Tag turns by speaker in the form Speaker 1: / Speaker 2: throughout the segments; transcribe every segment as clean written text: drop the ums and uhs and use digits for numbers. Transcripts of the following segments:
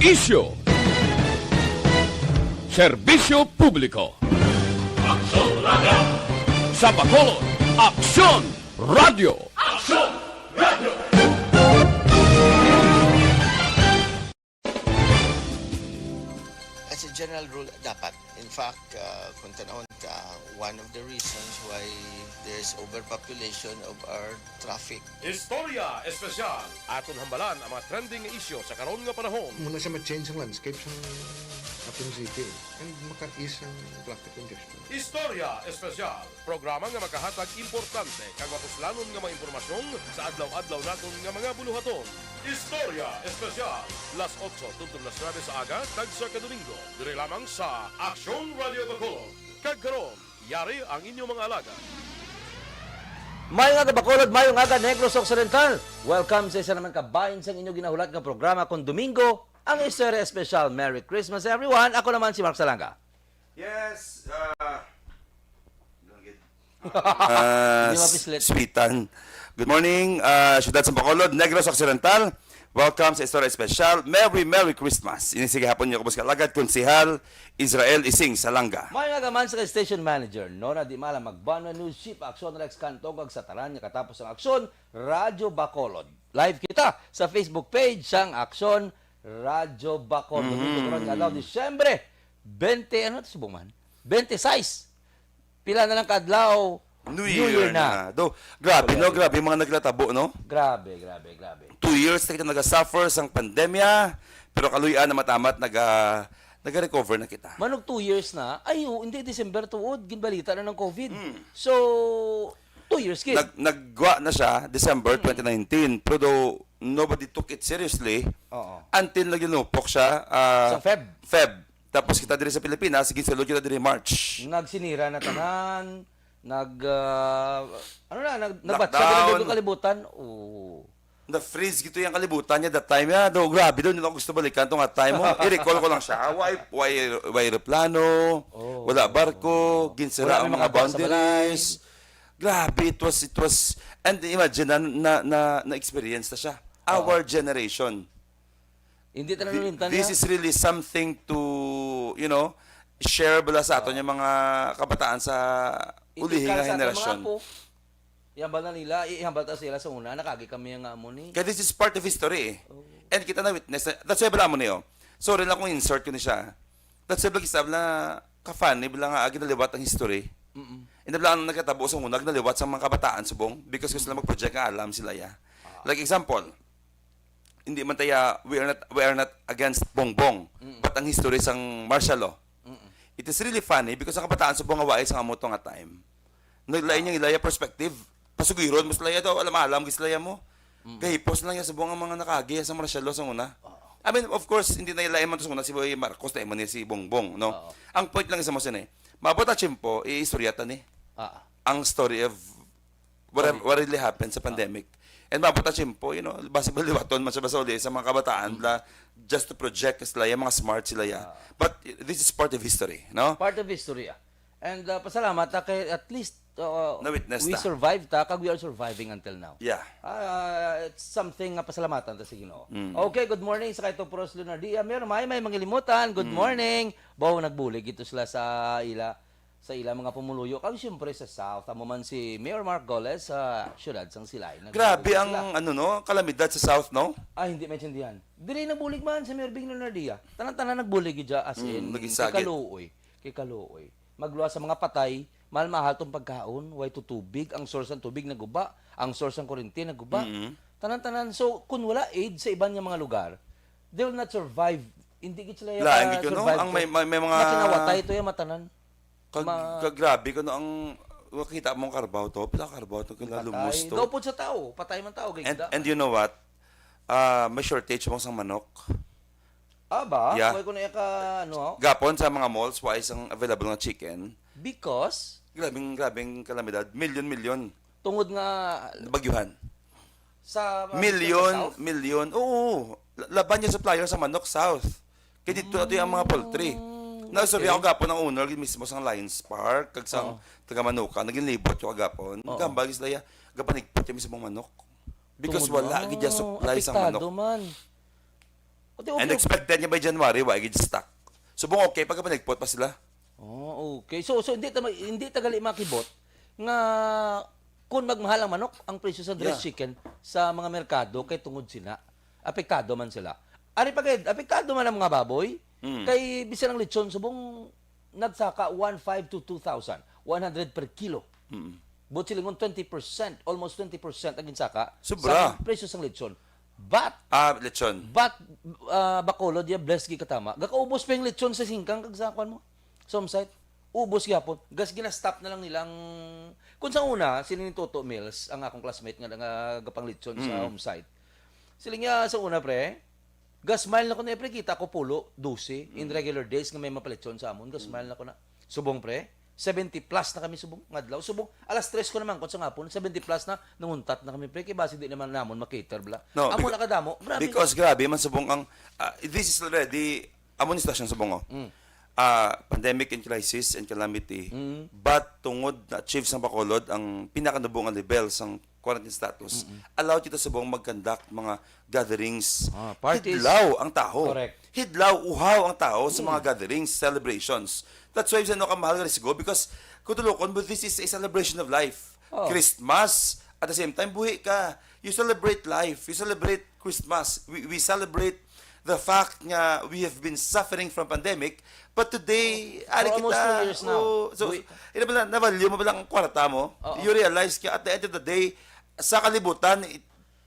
Speaker 1: Isyo. Serbisyo publiko.
Speaker 2: Aksyon Radio!
Speaker 1: Sa Bacolod, Aksyon Radio.
Speaker 2: Aksyon Radio!
Speaker 3: As a general rule, dapat. In fact, kung tanawin ka, one of the reasons why there's overpopulation of our traffic.
Speaker 4: Istorya Espesyal. Aton hambalan ang mga trending isyo sa karon nga panahon.
Speaker 5: Muna siya ma-change ang landscape sa ating city and maka-ease ang traffic congestion.
Speaker 4: Istorya Espesyal. Programa nga makahatag importante kag mapuslanon nga mga impormasyon sa adlaw-adlaw naton nga mga buluhaton. Istorya Espesyal. Las 8 tungtong las 9 sa aga kag sa kadomingo. Dire lamang sa Aksyon Radio Bacolod. Kag karon, yari ang inyong mga alaga.
Speaker 6: Mayong aga Bacolod, mayong aga Negros Occidental. Welcome sa isa naman kabayan sa inyong ginahulat ng programa kung Domingo, ang Istorya Espesyal. Merry Christmas everyone. Ako naman si Mark Salanga.
Speaker 7: Yes,
Speaker 6: Hindi mapislit.
Speaker 7: Sweetan. Good morning, Syudad sa Bacolod, Negros Occidental. Welcome sa Istorya Espesyal. Merry Christmas. Inisige hapon niyo kubos kalagad, Konsehal Israel Ising Salanga.
Speaker 6: Mayong aga man sa station manager, Nora Di Mala Magbano News Chief, Aksyon Rex Cantog, sa taran niya katapos ang Aksyon, Radyo Bacolod. Live kita sa Facebook page sang Aksyon, Radyo Bacolod. Domingo karon nga daw, Disyembre 20, ano ito subuman? 26. Pila na lang kadlaw,
Speaker 7: New Year na. Do, grabe no, grabe yung mga naglatabo no.
Speaker 6: Grabe.
Speaker 7: 2 years na kita naga-suffer sang pandemya, pero kaluyan na matamat naga-recover na kita.
Speaker 6: Manog 2 years na, ay hindi, December tuod, ginbalita na ng COVID. So, 2 years kid.
Speaker 7: Nagwa na siya December 2019, pero though nobody took it seriously
Speaker 6: Oo.
Speaker 7: until naginupok siya
Speaker 6: Sa Feb.
Speaker 7: Tapos kita diri sa Pilipinas, sige sulod kita diri March.
Speaker 6: Nagsinira na tanan, nagbatsa
Speaker 7: Lockdown.
Speaker 6: na ng kalibutan. Oo.
Speaker 7: Na-freeze gito yung kalibutan niya that time. Yeah, do, grabe doon, hindi ako gusto balikan itong time mo. I-recall ko lang siya. Why aeroplano, wala barko, ginsira
Speaker 6: Wala
Speaker 7: ang
Speaker 6: may
Speaker 7: mga
Speaker 6: mga bus sa
Speaker 7: boundaries. Grabe, it was, and imagine, na-experience na siya. Our generation.
Speaker 6: Hindi tanan nulimtan
Speaker 7: This is really something to, share bala sa aton yung mga kabataan sa ulihing nga henerasyon.
Speaker 6: Ihambal na nila, ihambal ta sila sa una, nakagi kami ang amo ni.
Speaker 7: Kaya this is part of history eh. And kita na witness. That's why bala mo niyo. Sorry lang kung insert ko ni siya. That's why bala kisab na kafan, bala nga agi naliwat ang history. And bala ang nagkatabo sa una, naliwat sa mga kabataan subong because gusto nila mag-project nga alam sila ya. Like example, hindi man taya, we are not against bongbong, but ang history sang martial law. It is really funny because ang kabataan subong nga waay sa amoto nga time. Naglain niyang ilaya perspective. Pasugiron mo sila daw, alam gislaya mo. Kahipos lang yan sa buong mga nakagi sa martial law sa una. I mean, of course, hindi na ilayan man to sa una si Boy Marcos na iman niya si Bongbong, no? Ang point lang isa mo sin mabot at chimpo, iistoryatan ang story of what really happened sa pandemic. And mabot at chimpo, basibal liwaton man siya basuli sa mga kabataan just to project sila, mga smart sila ya. But this is part of history, no?
Speaker 6: Part of history. And pasalamat na kay at least
Speaker 7: Na-witness
Speaker 6: we
Speaker 7: ta.
Speaker 6: survived kag we are surviving until now.
Speaker 7: Yeah.
Speaker 6: It's something nga pasalamatan ta sa Ginoo. Okay, good morning sa kayto Pros Leonardia. Meron may mangilimutan. Good morning. Bawo nagbulig ito sila sa ila mga pumuluyo. Kag siyempre sa South, amo man si Mayor Mark Goles sa Syudad sang Silay.
Speaker 7: Grabe ang kalamidad sa South, no?
Speaker 6: Hindi maintindihan. Dili nagbulig man sa Mayor Bing Leonardia. Tanan-tanan nagbulig gidya as in
Speaker 7: nagisagit.
Speaker 6: kay kaluoy. Magluwa sa mga patay, mahal tong pagkaon, way to tubig, ang source ng tubig naguba, ang source ng kuryente naguba. Tanan-tanan. So kung wala aid sa ibang mga lugar, they will not survive. Hindi gid sila survive.
Speaker 7: Ang may mga
Speaker 6: kinawatay ito yung matanan.
Speaker 7: Grabe ko no ang makita mong karbaw to, pila karbaw to kung lumos to.
Speaker 6: Daw po sa tao, patay man tao gayda.
Speaker 7: And you know what? May shortage mo sang manok.
Speaker 6: Ba?
Speaker 7: Yeah.
Speaker 6: Way ko na
Speaker 7: Gapon sa mga malls, why isang available na chicken.
Speaker 6: Because
Speaker 7: Grabing kalamidad. Milyon.
Speaker 6: tungod nga
Speaker 7: Bagyuhan.
Speaker 6: sa
Speaker 7: Milyon.
Speaker 6: South,
Speaker 7: Oo. Laban yung supplier sa manok South. Kaya dito ito yung mga poultry. Sorry ako gapon ng owner mismo sa Lions Park, kag sang taga Manuka, naging libot yung gapon. Gambagis laya, gapanigpot yung mismong manok. Because
Speaker 6: tungod
Speaker 7: wala gid supply sa manok.
Speaker 6: apektado man.
Speaker 7: And expected niya by January, wa gid stock. Subong okay pagka nagpot pa sila.
Speaker 6: Oh, okay. So hindi tagali makibot nga kung magmahal ang manok ang presyo sa dressed chicken sa mga merkado kay tungod sila. Apektado man sila. Ari pagid, apektado man ang mga baboy. Kay bisan ang lechon subong nagsaka 1.5 to 2,000, 100 per kilo. But silingon 20%, almost 20% ang ginsaka
Speaker 7: Sobra.
Speaker 6: sa presyo sang lechon. But
Speaker 7: Lechon.
Speaker 6: Bacolod ya blessed gi katama. Gakaubos pa yung lechon sa singkang kag sakwan mo. Some site ubos gyapon. Gas gina-stop na lang nilang kun sa una sini ni Toto Mills ang akong classmate nga gapang lechon sa home site. Sila nga sa una pre, gas mile na ko na pre kita ko pulo 12 in regular days nga may mapalechon sa amon. Gas mile na ko na. Subong pre, 70 plus na kami subong ngadlaw. Subong alas 3 ko naman kun sa ngapon 70 plus na nanguntat na kami pre kay base di naman namon makater bla.
Speaker 7: No,
Speaker 6: Amo na kadamo. Grabe.
Speaker 7: Because grabe man subong ang this is already amon station subong pandemic and crisis and calamity. But tungod na achieve sang Bacolod ang pinakanubong nga level sang quarantine status, allow kita subong mag-conduct mga gatherings.
Speaker 6: Parties.
Speaker 7: Hidlaw ang tao.
Speaker 6: Correct.
Speaker 7: Hidlaw, uhaw ang tao sa mga gatherings, celebrations. That's why sa kamahal nga resigo because kutulokon, but this is a celebration of life. Christmas, at the same time, buhi ka. You celebrate life. You celebrate Christmas. We celebrate the fact nga we have been suffering from pandemic, but today, ari
Speaker 6: almost
Speaker 7: kita,
Speaker 6: 2 years now.
Speaker 7: so, ina ba na-value mo ba lang ang kwarta mo? You realize ka at the end of the day, sa kalibutan,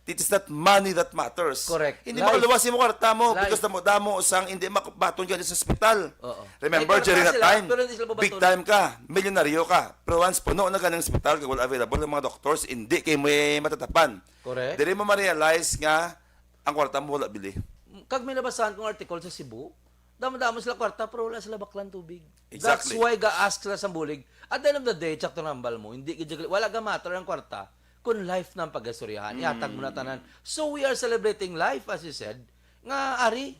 Speaker 7: it is not money that matters.
Speaker 6: Correct.
Speaker 7: Hindi
Speaker 6: Life.
Speaker 7: makaluwasin mo kwarta mo
Speaker 6: Life.
Speaker 7: because damo usang hindi makabaton ka sa ospital. Remember,
Speaker 6: May
Speaker 7: during
Speaker 6: kwarta
Speaker 7: that
Speaker 6: sila,
Speaker 7: time,
Speaker 6: pero hindi sila babaton.
Speaker 7: big time ka, milyonaryo ka. Pero once puno na ka ng ospital, kaya wala available ng mga doctors, hindi kayo may matatapan.
Speaker 6: Correct.
Speaker 7: Dili mo ma-realize nga, ang kwarta mo wala bili.
Speaker 6: Kag may nabasahan kong article sa Cebu, damo-damo sila kwarta pero wala sila baklan tubig. That's
Speaker 7: Exactly.
Speaker 6: why ga-ask sila sa bulig. At the end of the day, tsak to nambal mo, hindi wala ga matter ang kwarta kung life ng paggasurihan. Ihatag mo na tanan. So we are celebrating life, as you said, nga ari,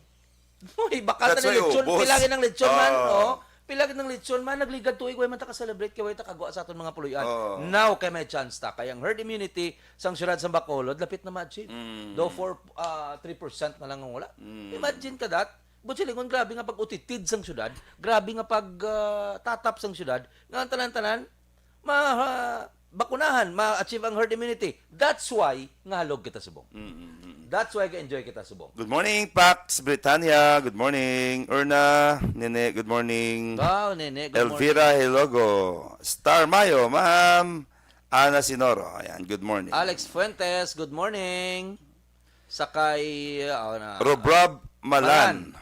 Speaker 6: uy, baka
Speaker 7: That's
Speaker 6: ta
Speaker 7: why
Speaker 6: ng lechon,
Speaker 7: ubos.
Speaker 6: pilagin ng lechon man, pilagin ng lechon man, nagligad tuig, way man ta ka-celebrate, kaya way ta kagwa sa aton mga puluyan. Now, kay may chance ta, kaya ang herd immunity, sang syudad sa Bacolod, lapit na ma-achieve. Though for 3% na lang ang wala. Imagine ka that, but silingon, grabe nga pag utitid sang syudad, grabe nga pag tatap sang syudad, nga ang tanan-tanan, bakunahan, ma-achieve ang herd immunity. That's why, nga halog kita subong. That's why ka-enjoy kita subong.
Speaker 7: Good morning, Pax Britannia. Good morning, Erna. Nene, good morning.
Speaker 6: Wow, nene, good morning.
Speaker 7: Elvira Hilogo. Star Mayo, ma'am. Ana Sinoro. Ayan, good morning.
Speaker 6: Alex Fuentes, good morning. Sakay,
Speaker 7: Rob Malan.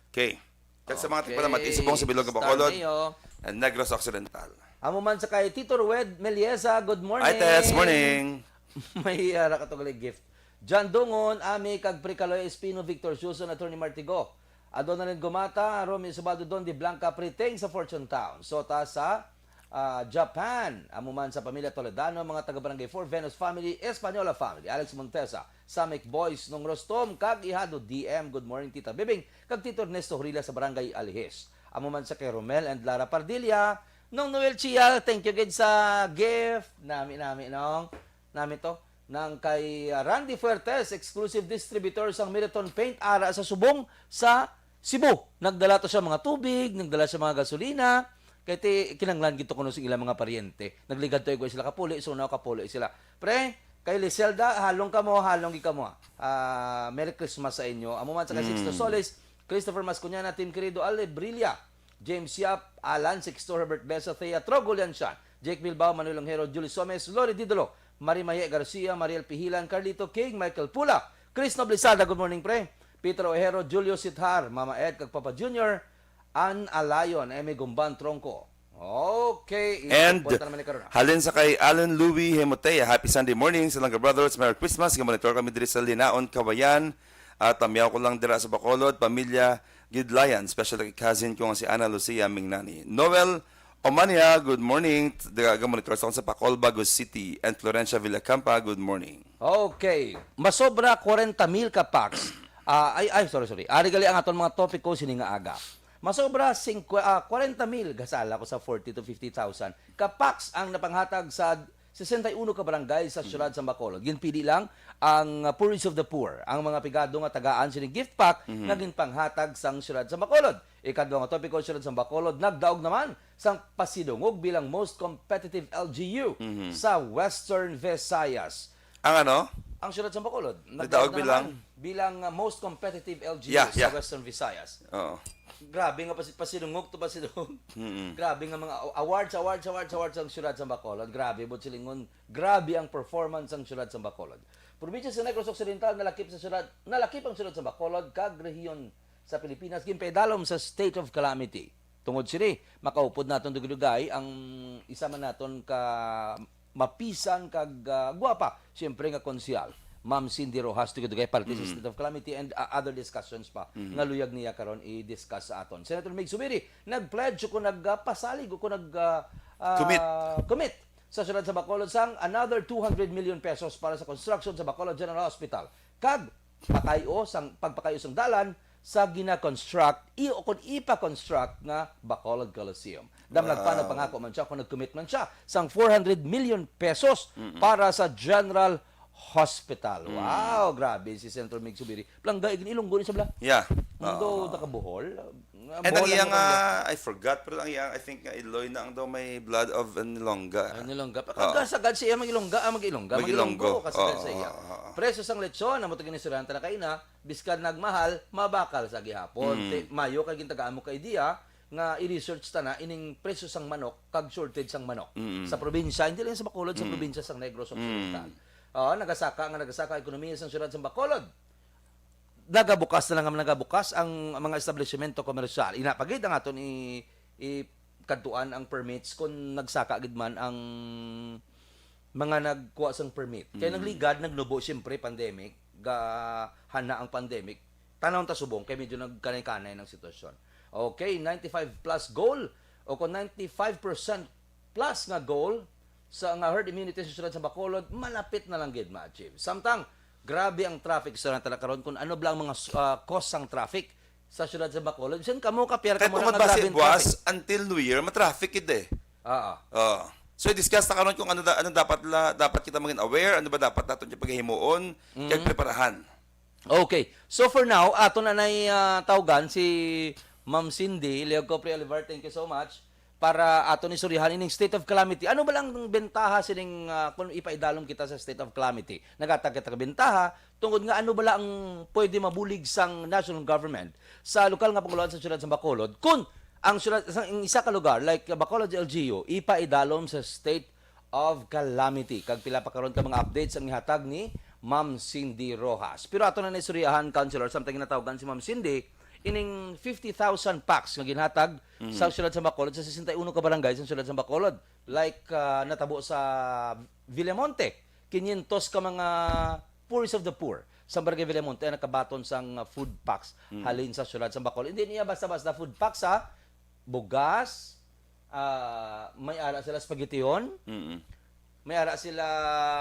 Speaker 7: Okay. Kaya sa mga tipala mati, subong sa Bilog ng Bacolod and Negros Occidental.
Speaker 6: Amo man sakay Tito Rued Meliesa, good morning.
Speaker 7: Hi, Tess. Morning.
Speaker 6: May nakatugalig gift. John Dungon, Ami, kag Pricaloy Espino, Victor Susan, Attorney Martigo. Adonalyn Gumata, Romeo Sabado Don, Di Blanca Priting sa Fortune Town. Sota sa Japan. Amo man sa pamilya Toledano, mga taga-barangay 4, Venus Family, Espanola Family, Alex Montesa, Samic Boys, nung Rostom, kag Ihado DM, good morning Tita Bibing, kag Tito Ernesto Horila sa barangay Alihis. Amo man sa kay Romel and Lara Pardilla, nung Noel Chia, thank you again sa gift. Nami to. Nang kay Randy Fuertes, exclusive distributor sang Miraton Paint Ara sa Subong sa Cebu. Nagdala to siya mga tubig, nagdala siya mga gasolina. Kaya kinanglan gito kuno sa ilang mga paryente. Nagligad to sila kapuli, so na kapuli sila. Pre, kay Liselda, halong ka mo. Merry Christmas sa inyo. Amo man sa kay Sixto Solis, Christopher Mascuñana, Team Querido, Ale Brilla, James Yap, Alan Sixto, Herbert Besa, Thea Trogulian siya, Jake Bilbao, Manuel Langhero, Julie Somes, Lori Didolo, Marimaye Garcia, Mariel Pihilan, Carlito King, Michael Pula, Chris Noblisada, good morning pre, Peter Ojero, Julio Sithar, Mama Ed, kag Papa Junior, Ann Alayon, Emi Gumban Tronco. Okay.
Speaker 7: And halin sa kay Alan Louie Hemotea, happy Sunday morning sa Langga Brothers, Merry Christmas. Monitor kami diri sa Linaon, Kawayan. At tamiyaw ko lang dira sa Bacolod, pamilya Gidlayan, special kay cousin ko nga si Ana Lucia Mingnani. Noel Omania, good morning. Monitor sa Pacol, Bagos City, and Florencia Villacampa, good morning.
Speaker 6: Okay. Masobra 40,000 ka packs. Sorry. Ari gali ang aton mga topic ko sini nga aga. Masobra 40,000 gasala ko sa 40 to 50,000 ka packs ang napanghatag sa 61 ka barangay sa siyudad sa Bacolod. Ginpili lang ang Poorest of the Poor, ang mga pigado nga tagaan sining gift pack nga ginpanghatag sang siyudad sa Bacolod. Ikadwa nga topiko siyudad sa Bacolod nagdaog naman sang pasidungog bilang most competitive LGU sa Western Visayas.
Speaker 7: Ang ano?
Speaker 6: Ang siyudad sa Bacolod
Speaker 7: Nagdaog
Speaker 6: bilang most competitive LGU
Speaker 7: Yeah,
Speaker 6: sa
Speaker 7: yeah.
Speaker 6: Western Visayas.
Speaker 7: Oo.
Speaker 6: Grabe nga pasidungog to pasidungog. Grabe nga mga awards ang siyudad sa Bacolod. Grabe bot silingon. Grabe ang performance ang siyudad sa Bacolod. Probinsya sa Negros Occidental nalakip ang siyudad sa Bacolod kag rehiyon sa Pilipinas ginpedalom sa state of calamity. Tungod sini makaupod naton dugay ang isa man naton ka mapisan kag guwapa, siyempre nga konsyal. Ma'am Cindy Rojas tugay parte sa state of calamity and other discussions pa nga luyag niya karon i-discuss sa aton. Senator Mig Subiri nag-pledge ko nagpasalig ko commit sa siyudad sa Bacolod sang another 200 million pesos para sa construction sa Bacolod General Hospital. Kag pagpakayo sang dalan sa gina-construct o kung ipa-construct nga Bacolod Coliseum. Damlag pa nagpangako man siya kung nag-commit man siya sang 400 million pesos para sa General Hospital. Wow, grabe si Senator Mig Subiri. Plangga ilunggo ni sa bla.
Speaker 7: Yeah.
Speaker 6: Mundo nakabuhol.
Speaker 7: And ang iyang, I forgot, pero ang iyang, I think, Iloy na ang daw may blood of Nilongga.
Speaker 6: Nilongga. Kasagad siya mag-ilongga. Mag-ilonggo. Kasagad sa iya. Preso sang lechon, na mutagin ni Suranta na kaina, biskan nagmahal, mabakal sa gihapon. Mayo, kay gintagaan mo kay Dia, nga i-research ta na ining preso sang manok, kag shortage sang manok. Sa probinsya, hindi lang sa Bacolod, sa probinsya sang Negros Occidental. Nagasaka ekonomiya sang siyudad sa Bacolod. Nagabukas ang mga establishmento komersyal. Inapagid ang aton kadtuan ang permits kung nagsaka gid man ang mga nagkuha sang permit. Kaya nagligad, nagnubo siyempre pandemic, hana ang pandemic. Tanawon ta subong kay medyo nagkanay-kanay ng sitwasyon. Okay, 95 plus goal o kung 95% plus nga goal sa nga herd immunity sa siyudad sa Bacolod, malapit na lang gid ma-achieve. Samtang grabe ang traffic sa nata karon kung ano blang mga cause sang traffic sa siyudad sa Bacolod. Sen kamo kapiyar
Speaker 7: Kahit
Speaker 6: kamo
Speaker 7: kung
Speaker 6: nga
Speaker 7: base
Speaker 6: grabe ang
Speaker 7: buwas,
Speaker 6: traffic.
Speaker 7: until New Year, matraffic id eh. So, i-discuss na karon kung ano dapat kita maging aware, ano ba dapat natin yung paghihimuon, kaya preparahan.
Speaker 6: Okay. So for now, ato na nay tawgan si Ma'am Cindy Leog Copri Oliver. Thank you so much para ato ni surihan ining state of calamity. Ano ba lang ang bentaha sining kung ipaidalom kita sa state of calamity? Nagatag kita ka bentaha tungod nga ano ba lang ang pwede mabulig sang national government sa lokal nga panguluan sa siyudad sa Bacolod kung ang siyudad ang isa ka lugar like Bacolod LGU ipaidalom sa state of calamity. Kag pila pa karon ka mga updates ang ihatag ni Ma'am Cindy Rojas. Pero ato na ni surihan councilor samtang natawagan si Ma'am Cindy ining 50,000 packs nga ginhatag sa siyudad sa Bacolod sa 61 ka barangay sa siyudad sa Bacolod. Like natabo sa Villamonte, 500 ka mga poorest of the poor sa barangay Villamonte na nakabaton sang food packs halin sa siyudad sa Bacolod. Hindi niya basta-basta food packs ha. Bugas, may ara sila spaghettiyon, may ara sila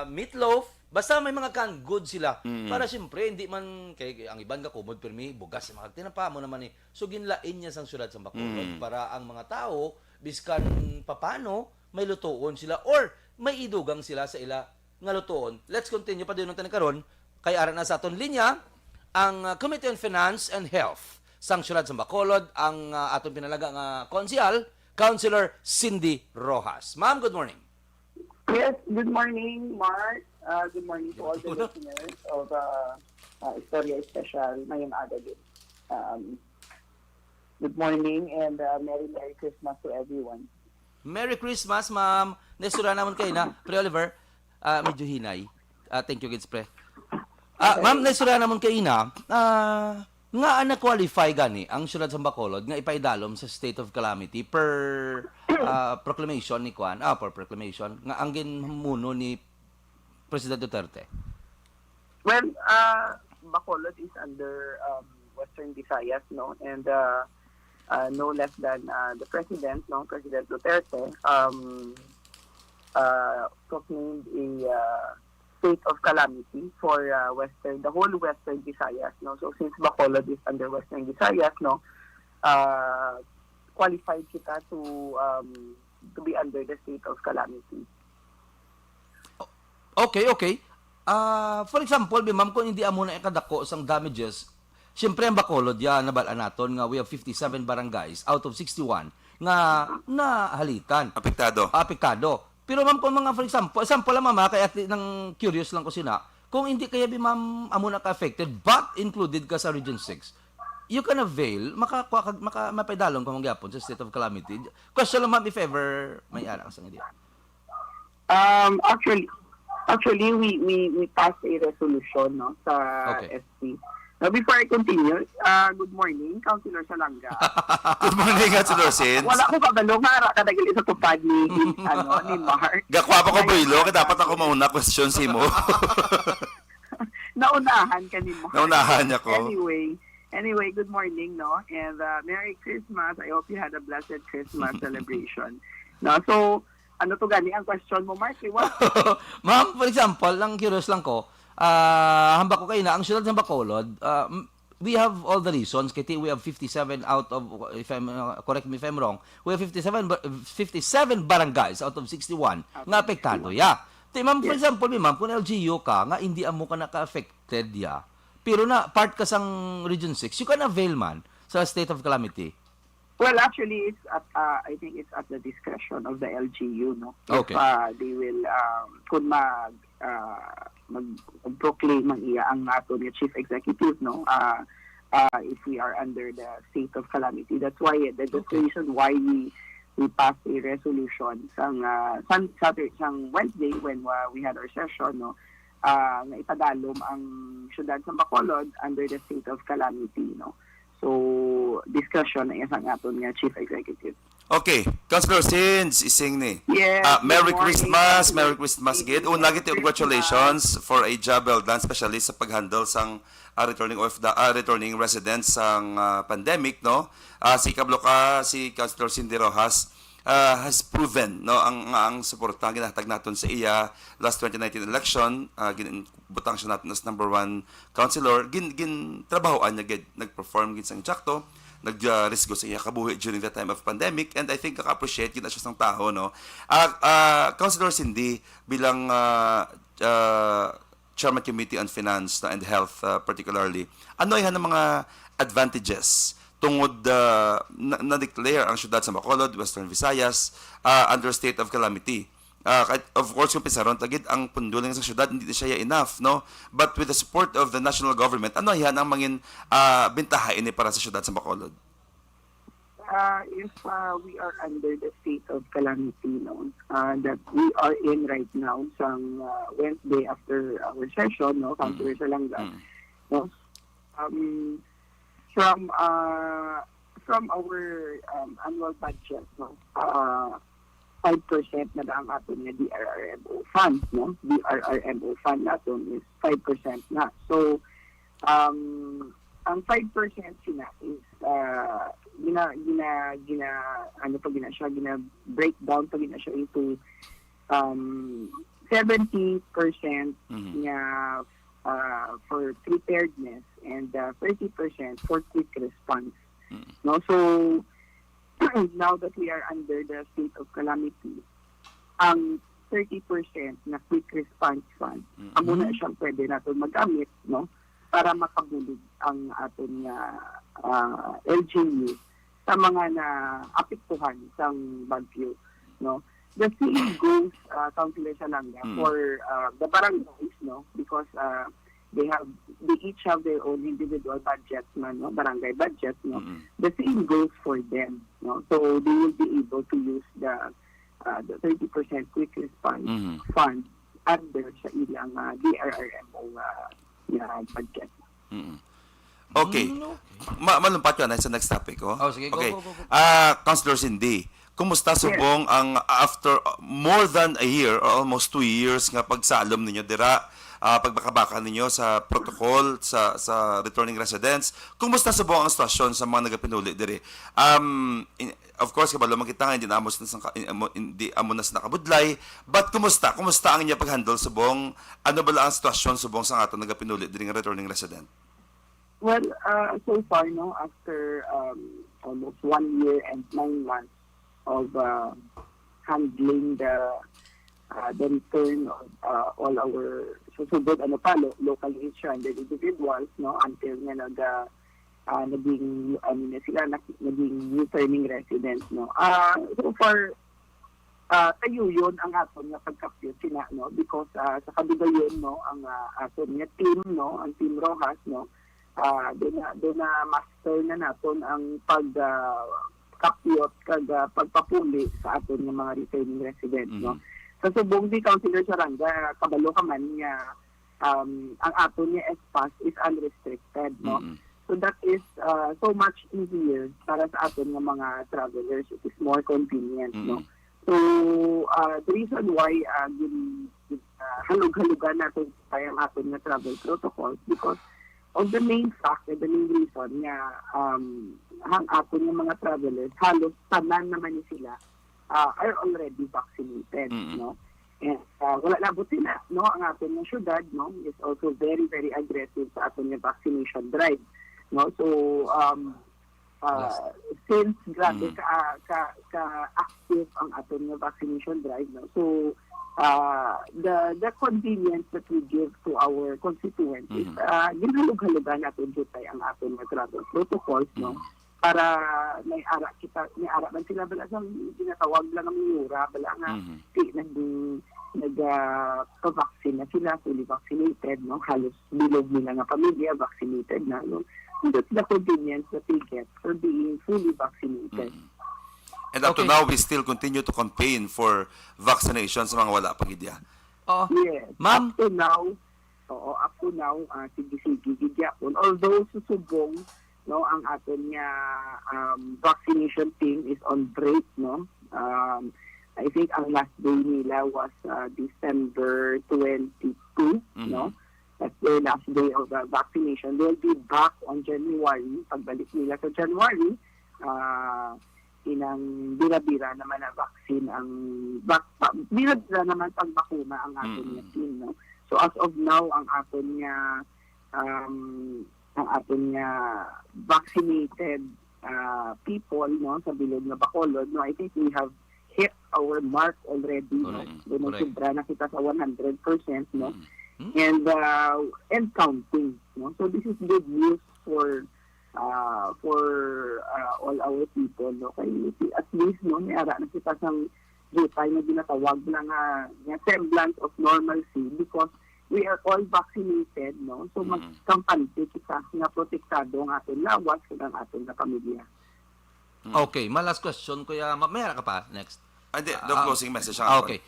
Speaker 6: meatloaf, basta may mga canned goods sila. Para siyempre, hindi man, kay ang iban ka kumod, pero may bugas, mga tinapa mo naman So, ginlain niya sang siyudad sa Bacolod para ang mga tao, biskan papano, may lutuon sila or may idugang sila sa ila nga lutuon. Let's continue pa din natin karon kay ara na sa aton linya, ang Committee on Finance and Health sang siyudad sa Bacolod, ang aton pinalaga nga Councilor Cindy Rojas. Ma'am, good morning.
Speaker 8: Yes, good morning, Mark. Good morning to all the listeners of Istorya Special ngayong aga din. Good morning and Merry Christmas to everyone.
Speaker 6: Merry Christmas, ma'am. Nesura naman kayo na. Pre Oliver, medyo hinay. Thank you, kids, pre. Ma'am, nesura naman kayo na. Nga na-qualify gani ang siyudad sa Bacolod nga ipaidalom sa state of calamity per proclamation ni Kwan. Per proclamation. Nga ang ginmuno ni President Duterte.
Speaker 8: Well, Bacolod is under Western Visayas, no? And no less than the President, no? President Duterte, proclaimed a state of calamity for the whole Western Visayas, no? So since Bacolod is under Western Visayas, no, qualified kita to be under the state of calamity.
Speaker 6: Okay. For example, ma'am, kung hindi amo na ikadako sang damages, siyempre ang Bacolod yan, nabalaan naton nga we have 57 barangays out of 61 nga halitan. Apektado. Pero ma'am, kung mga for example lang ma'am, kaya nang curious lang ko sina, kung hindi kaya ma'am amo na ka-affected but included ka sa Region 6, you can avail, mapaidalon kung magyapon sa state of calamity. Question lang ma'am if ever may ala ka sa idea.
Speaker 8: Actually, we passed a resolution, no, sa SP. Now, before I continue, good morning, Councilor Salanga.
Speaker 7: Good morning, Councilor Sins.
Speaker 8: Wala ko kabalo nga kadagil sa tupad ni Mark.
Speaker 7: Gakwa pa ko builo, kaya dapat ako mauna question si mo.
Speaker 8: Naunahan ka ni Mark.
Speaker 7: Naunahan niya ko.
Speaker 8: Anyway, good morning, no? And Merry Christmas. I hope you had a blessed Christmas celebration. No, so ano to gani ang question mo, Mark?
Speaker 6: Ma'am, for example, lang curious lang ko, hamba ko kayo na, ang syudad ng Bacolod, we have all the reasons, kaya we have 57 out of, if I'm, correct me if I'm wrong, we have 57 barangays out of 61 nga apektado, Ma'am, for example, ma'am, kung LGU ka, nga hindi amo ka naka-affected, pero na part ka sang Region 6, you can avail man sa state of calamity.
Speaker 8: Well, actually, it's at, I think it's at the discretion of the LGU, no?
Speaker 6: Okay.
Speaker 8: If they will, kung mag-proclaim ang iya ang ato ni Chief Executive, no? If we are under the state of calamity. That's why, the reason why we passed a resolution sang Wednesday when we had our session, no? Na ipadalom ang syudad sa Bacolod under the state of calamity, no? So, discussion na isang aton nga Chief Executive.
Speaker 7: Okay, Councilor Sins, ising ni.
Speaker 8: Yes.
Speaker 7: Merry
Speaker 8: good morning.
Speaker 7: Merry Christmas, Gid. Una gid congratulations for a job well done, especially sa pag-handle sang returning residents sang pandemic, no? Si Kabloka, si Councilor Cindy Rojas, has proven, no, ang suporta ginahatag naton sa iya last 2019 election, butang siya natin as number 1 councilor, trabahoan niya gid, nag-perform gid sang eksakto, nag-risgo sa iya kabuhi during the time of pandemic, and I think kaka-appreciate gid na siya sang tao, no. Councilor Cindy bilang Chairman Committee on Finance and Health particularly, ano yan ang mga advantages tungod na-declare ang syudad sa Bacolod, Western Visayas, under state of calamity? Of course, kung pisaron, tagid ang punduling sa syudad, hindi siya enough, no? But with the support of the national government, ano yan ang mangin bintahain para sa syudad sa Bacolod?
Speaker 8: If we are under the state of calamity, no, that we are in right now, sang Wednesday after our session, no, Councilor Salanga, no, from our annual budget, no, 5% na ang aton nga DRRMO fund, no? DRRMO fund naton is 5% na. So, ang 5% sina is gina breakdown pa gina siya into 70% nga for preparedness and 30% for quick response. No, so now that we are under the state of calamity, ang 30% na quick response fund, amo na siyang pwede natin magamit, no, para makabulog ang aton LGU sa mga na-apektuhan sang bagyo, no. The same goes, Councilor Salanga, for the barangays, no, because they each have their own individual budgets, no, barangay budgets, no. The same goes for them, no. So they will be able to use the 30% quick response fund under sa ilang DRRMO budget.
Speaker 7: Okay. Malumpat yun sa next topic, oh.
Speaker 6: Sige,
Speaker 7: okay.
Speaker 6: Go.
Speaker 7: Councilor Cindy, kumusta subong ang after more than a year or almost 2 years nga pagsalom ninyo dira, pagbakabaka ninyo sa protocol sa returning residents, kumusta subong ang sitwasyon sa mga nagapinuli diri? Of course, kabalo makita nga hindi amo nas nakabudlay, but kumusta ang inyo paghandle subong ano bala ang sitwasyon subong sa ato nagapinuli diri nga returning resident?
Speaker 8: Well, so far, no, after almost 1 year and 9 months of handling the the return of all our susugod locally stranded individuals, no, until nga naging naging returning residents, no. So far tayo yun ang aton nga pagkapyot sina, no, because sa kadugayon, no, ang aton nga team, no, ang Team Rojas, no, doon na master na naton ang pagkapyot kag pagpapuli sa aton nga mga returning residents, no. Sa subong di Councilor Saranga, kabalo ka man nga ang aton nga espas is unrestricted, no. So that is so much easier para sa aton nga mga travelers. It is more convenient, no. So the reason why halug-halugan natin ang aton nga travel protocols because of the main fact and the main reason nga ang aton nga mga travelers halos tanan naman ni sila are already vaccinated, no. And wala labot sila, no, ang aton nga syudad, no, is also very very aggressive sa aton nga vaccination drive, no. So since grabe ka active ang aton nga vaccination drive, no, so the convenience that we give to our constituents is ginhalug-halugan natin jutay ang aton nga travel protocols, no, para may ara man sila bala sang ginatawag lang ang miyura bala nga nag-vaccine na sila, fully vaccinated, no, halos bilog nila nga pamilya vaccinated na, no. So that's the convenience that we get for being fully vaccinated.
Speaker 7: And up to now, we still continue to campaign for vaccination sa mga wala pang idea.
Speaker 8: Yes.
Speaker 6: Ma'am?
Speaker 8: Up to now, sige gyapon. Although susubong, no, ang aton nga vaccination team is on break, no. I think ang last day nila was December 22, no. That's their last day of vaccination. They'll be back on January. Pagbalik nila sa January, inang bira-bira naman na vaccine ang bira-bira naman pagbakuna ang aton nga team, no. So as of now, ang aton nga vaccinated people, no, sa bilog na Bacolod, no, I think we have hit our mark already, no. Doon sobra na kita sa 100%, no. And counting, no. So this is good news for all our people, no. Kay at least, no, may ara na kita sang jutay na ginatawag lang nga semblance of normalcy because we are all vaccinated, no. So magkampante kita nga protektado ang aton lawas ug ang aton nga pamilya.
Speaker 6: Okay, last question kuya, mayara ka pa next.
Speaker 7: Hindi, the closing message ang
Speaker 6: Okay.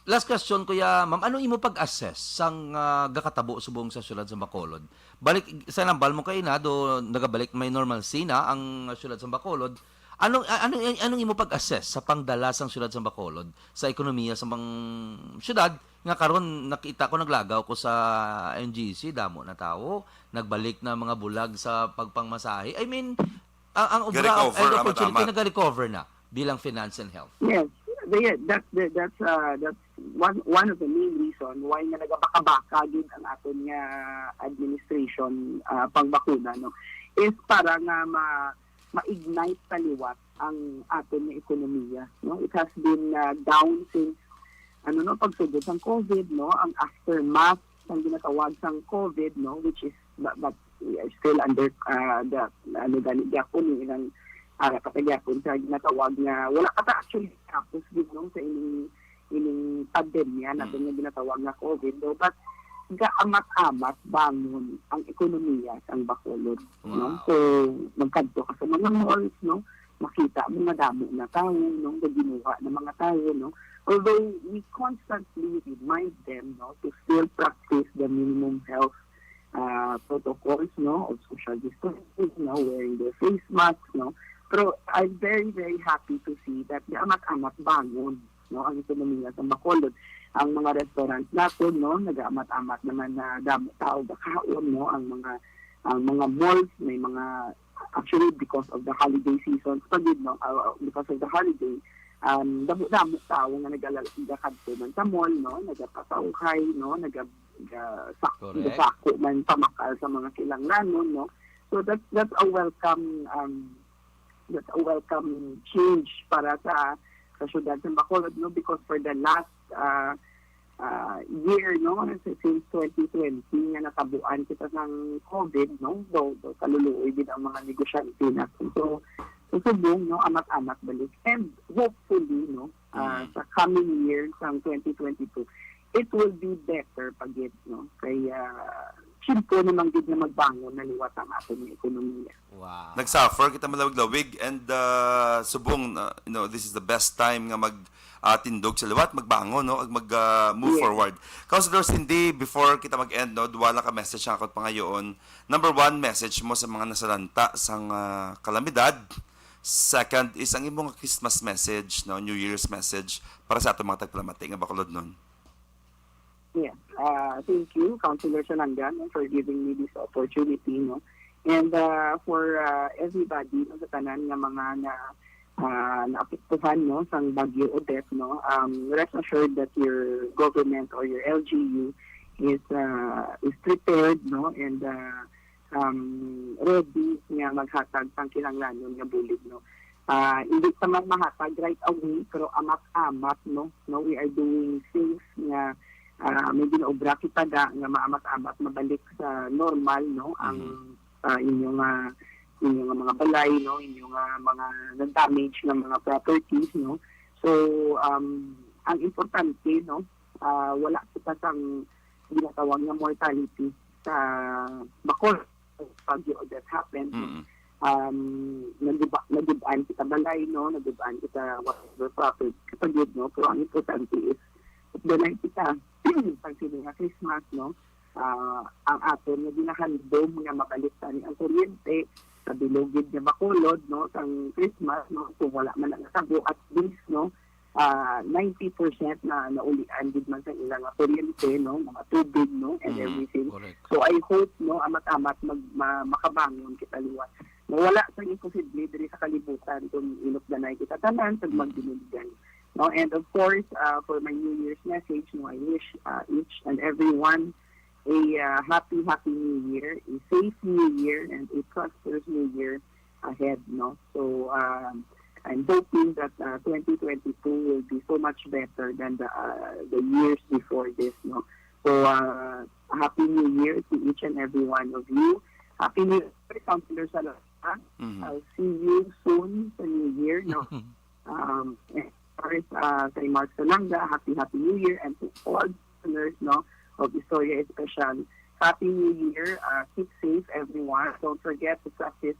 Speaker 6: Last question kuya, ma'am, ano imo pag-assess sang gakatabo subong sa syudad sa Bacolod? Balik sa nambal mo kay na do nagabalik may normalcy na ang syudad sa Bacolod. Anong imo pag-assess sa pangdala sang syudad sa Bacolod sa ekonomiya sa mga syudad nga karon nakita ko naglagaw ko sa NGC damo na tao, nagbalik na mga bulag sa pagpangmasahe. I mean, ang overall opportunity nag-recover na bilang finance and health.
Speaker 8: Yes. That's one of the main reason why nga nagabaka-baka gid ang aton nga administration pangbakuna, no, is para nga ma-ignite taliwat ang aton nga ekonomiya, no. It has been down since pagsugod sang COVID, no, ang aftermath sang ginatawag sang COVID, no, which is but we are still under the gyapon ilang kapagyapon sa ginatawag nga wala kata actually tapos gid, no, sa ining pandemya natin nga ginatawag nga COVID, no, but gaamat-amat bangon ang ekonomiya sang Bacolod, no. So magkadto ka sa mga malls, no, makita mo nga damo na tao, no, ginuha ng mga tao, no. Although we constantly remind them, no, to still practice the minimum health protocols, no, of social distancing, no, wearing their face masks, no. Pero I'm very, very happy to see that the amat-amat bangon, no, ang ekonomiya sa Bacolod. Ang mga restaurants natin, no, nag-amat-amat naman na damo tao bakaon, no, ang mga malls may mga actually because of the holiday season, because of the holiday, damo tao nga nagakadto man sa mall, no, nagapasawhay, no, nagasako man pamakal sa mga kilanglanon, no. So that's a welcome change para sa syudad sa Bacolod, no, because for the last year, no, since 2020 nga natabuan kita ng COVID, no, do kaluluoy din ang mga negosyante natin. So susubong, no, amat-amat balik. And hopefully, no, sa coming year, sa 2022, it will be better pagit, no, kaya simple naman din na magbangon na liwat ang ating ekonomiya.
Speaker 6: Wow.
Speaker 7: Nagsuffer kita malawig-lawig and subong this is the best time nga tindog sa liwat magbangon no ag move forward. Councilor Cindy, before kita mag-end no, duwala ka message nga pa ngayon. Number 1 message mo sa mga nasalanta sang kalamidad. Second is ang imong Christmas message, no, New Year's message para sa atong mga tagpalamati nga bakulod nun.
Speaker 8: Yes. Thank you, Councilor Sanangan, for giving me this opportunity, no. And for everybody, no, sa tanan nga mga naapektuhan, no, sa Bagyo Odette, no, rest assured that your government or your LGU is prepared, no, and ready nga maghatag sang kinahanglanon nga bulig, no. Hindi pa man mahatag right away, pero amat-amat, no, we are doing things nga may ginaobra kita nga maamat-amat mabalik sa normal, no, ang inyong mga balay, no, inyong mga damage ng mga properties, no. So ang importante, no, wala kita sang ginatawag nga mortality sa Bacolod pag that happened. Nagibaan kita balay, no, nagibaan kita whatever property kapag yun, no, pero ang importante is doon kita pag sila nga Christmas, no, ang aton nga ginahandom nga mabalik sa ang kuryente sa bilogid nga Bacolod, no, sang Christmas, no, kung wala man ang nasabo at least, no, 90% na naulian din man sa ilang kuryente, no, mga tubig, no, and everything.
Speaker 6: Correct.
Speaker 8: So I hope, no, amat-amat makabangon kita liwat. Wala sang imposible diri sa kalibutan kung inukdanay kita tanan sa magdinugdan. No, and of course, for my New Year's message, no, I wish each and everyone a happy New Year, a safe New Year, and a prosperous New Year ahead. No, so I'm hoping that 2022 will be so much better than the years before this. No, so happy New Year to each and every one of you. Happy New Year, Councilor Salazar. I'll see you soon sa New Year. No. Kay Mark Salanga, happy New Year, and to all listeners, no, of Historia Especial, happy New Year. Keep safe, everyone. Don't forget to practice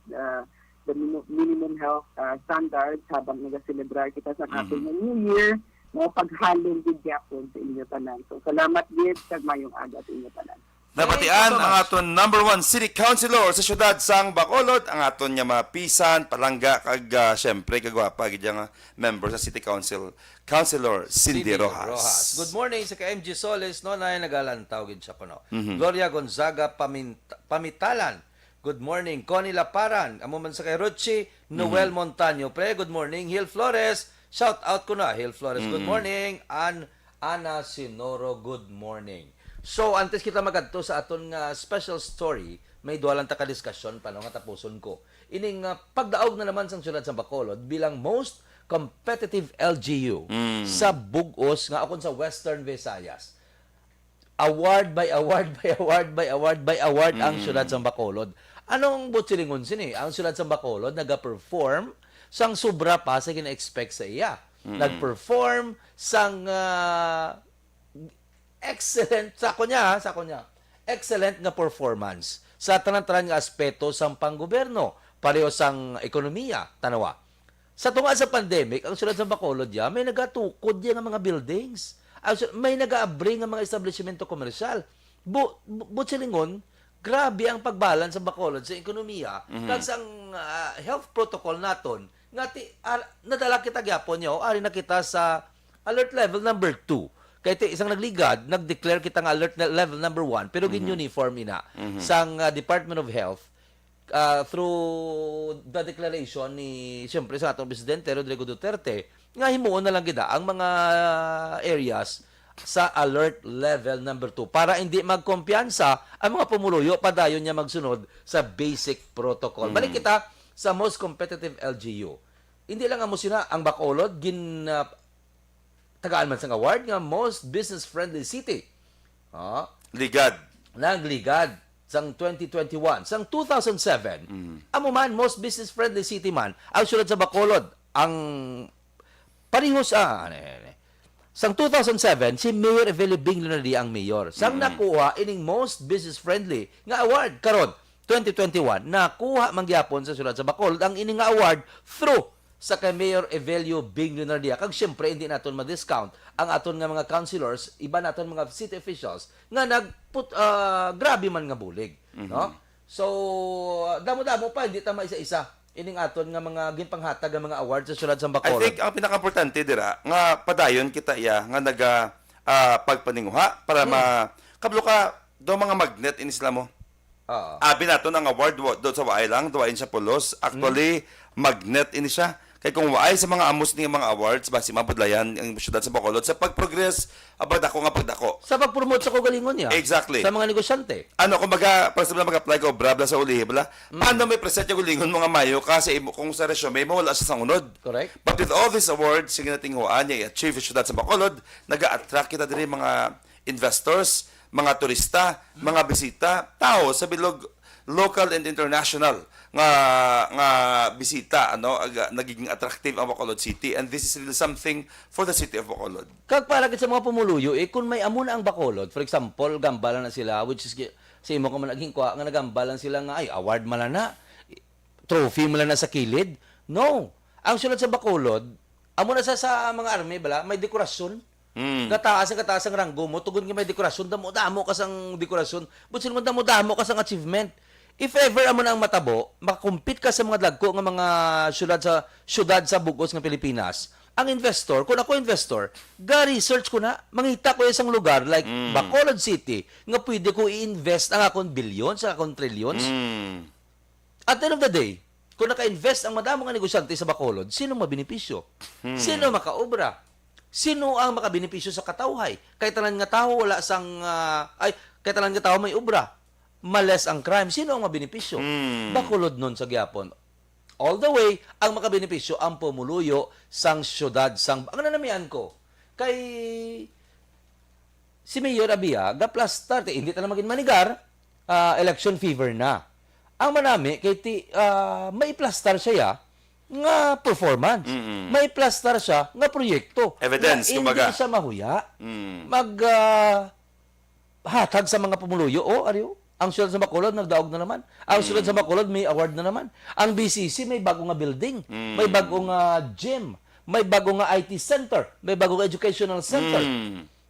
Speaker 8: the minimum health standards habang nag-celebrar kita sa ating New Year, no, paghalong din gyapon sa inyo tanan. So salamat gid kag mayong aga sa inyo tanan.
Speaker 7: Nabatian ang aton number 1 City Councilor sa syudad sang Bacolod, ang aton nga mapisan, palangga, kag syempre kagwapa gid nga member sa City Council, Councilor Cindy Rojas.
Speaker 6: Good morning sa KMG Soles, no, na nagalantaw gid siya kuno. Gloria Gonzaga Pamitalan. Good morning. Connie Laparan. Amo man sa kay Ruchi Noel Montaño. Pre, good morning. Hill Flores. Shout out ko na. Hill Flores, good morning. Ana Sinoro, good morning. So, antes kita magadto sa aton nga special story, may duha lang ta ka diskusyon pa nga tapuson ko. Ining pagdaog na naman sang syudad sa Bacolod bilang most competitive LGU sa bugos nga akon sa Western Visayas. Award by award by award by award by award ang syudad sa Bacolod. Anong butsilingon sini? Ang syudad sa Bacolod naga-perform sang sobra pa sa gina-expect sa iya. Nag-perform sang excellent sa kunya excellent nga performance sa tanan-tanan nga aspeto sang panggobyerno, pareho sang ekonomiya, tanawa. Sa tunga sa pandemic, ang syudad sa Bacolod may nagatukod nga mga buildings. May nag-aabri nga mga establishmento komersyal. Butsilingon, grabe ang pagbalance sa Bacolod sa ekonomiya. Kag sang health protocol naton, nga nadala kita gyapon nyo, ari na kita sa alert level number 2. Kaya isang nagligad, nag-declare kita nga alert level number 1, pero gin-uniform ina sang Department of Health through the declaration ni, siyempre, sa atong Presidente Rodrigo Duterte, nga himuon na lang gida ang mga areas sa alert level number 2 para hindi magkumpiyansa ang mga pumuluyo padayon niya magsunod sa basic protocol. Balik kita sa most competitive LGU. Hindi lang amo sina ang Bacolod tagaan man sang award nga most business-friendly city.
Speaker 7: Ligad.
Speaker 6: Nagligad sang 2021. Sang 2007, amo man, most business-friendly city man, ang sulod sa Bacolod, ang parehos, sang 2007, si Mayor Evelio Bing Lunardi ang mayor. Sang nakuha ining most business-friendly nga award, karon 2021, nakuha mangyapon sa sulod sa Bacolod ang ining nga award through sa kay Mayor Evelio Bing Lunardia. Kag syempre, hindi naton ma-discount ang aton nga mga councilors, iba naton mga city officials, nga grabe man nga bulig. No? So, damo-damo pa, hindi tama isa-isa. Ining aton nga mga ginpanghatag nga mga awards sa sulod sa
Speaker 7: I
Speaker 6: Bacolod.
Speaker 7: think ang pinaka-importante dira nga padayon kita iya nga naga pagpaninguha para kablo ka do mga magnet in sila mo. Abi nato ang award do sa waay lang, duwain siya pulos. Actually, magnet ini siya. Kay kung waay sa mga amos ni mga awards, basi mapudlayan ang syudad sa Bacolod sa pag-progress abad ako nga pagdako.
Speaker 6: Sa pag-promote sa kagalingon niya.
Speaker 7: Exactly.
Speaker 6: Sa mga negosyante.
Speaker 7: Ano, kumbaga, para sa mag-apply ko, brabla sa ulihi, bala, paano may present yung ulingon mga mayo kasi kung sa resume mo, wala siya sa unod.
Speaker 6: Correct.
Speaker 7: But with all these awards, sige nating huwaan niya, i-achieve yung syudad sa Bacolod, nag-a-attract kita din mga investors, mga turista, mga bisita, tao sa bilog local and international nga bisita nagiging attractive ang Bacolod City, and this is really something for the city of Bacolod.
Speaker 6: Kag para sa mga pumuluyo, kung may amo na ang Bacolod, for example, gambalan na sila, which is sa imo ko man naging kuha nga nagambalan sila nga ay award man na, trophy man na sa kilid. No. Ang sulod sa Bacolod, amo na sa mga army bala, may dekorasyon. Kataas ang ranggo mo, tugon nga may dekorasyon, damo ka sang dekorasyon, but sila damo ka sang achievement. If ever amo na ang matabo, makakumpit ka sa mga dagko nga mga syudad sa bugos ng Pilipinas, ang investor, kung ako investor, ga-research ko na, mangita ko isang lugar like Bacolod City, nga pwede ko i-invest ang akong billions, ang akong trillions. At the end of the day, kung naka-invest ang madamong nga negosyante sa Bacolod, sino mabenepisyo? Sino makaobra? Sino ang makabenepisyo sa katawhay? Kahit tanan nga tao wala sang kahit tanan nga tao may obra, males ang crime. Sino ang mabenepisyo? Bacolod nun sa gyapon. All the way, ang makabenepisyo ang pumuluyo sang syudad sang ang nanamian ko. Kay si Mayor Abia, gaplastar, hindi ta na maging manigar, election fever na. Ang manami, kay may plastar siya nga performance. May plastar siya nga proyekto.
Speaker 7: Evidence,
Speaker 6: na
Speaker 7: kumbaga.
Speaker 6: hindi siya mahuya. Hatag sa mga pumuluyo. Ariyo, ang sulod sa Bacolod, nagdaog na naman. Ang sulod sa Bacolod, may award na naman. Ang BCC, may bago nga building. May bago nga gym. May bago nga IT center. May bago nga educational center.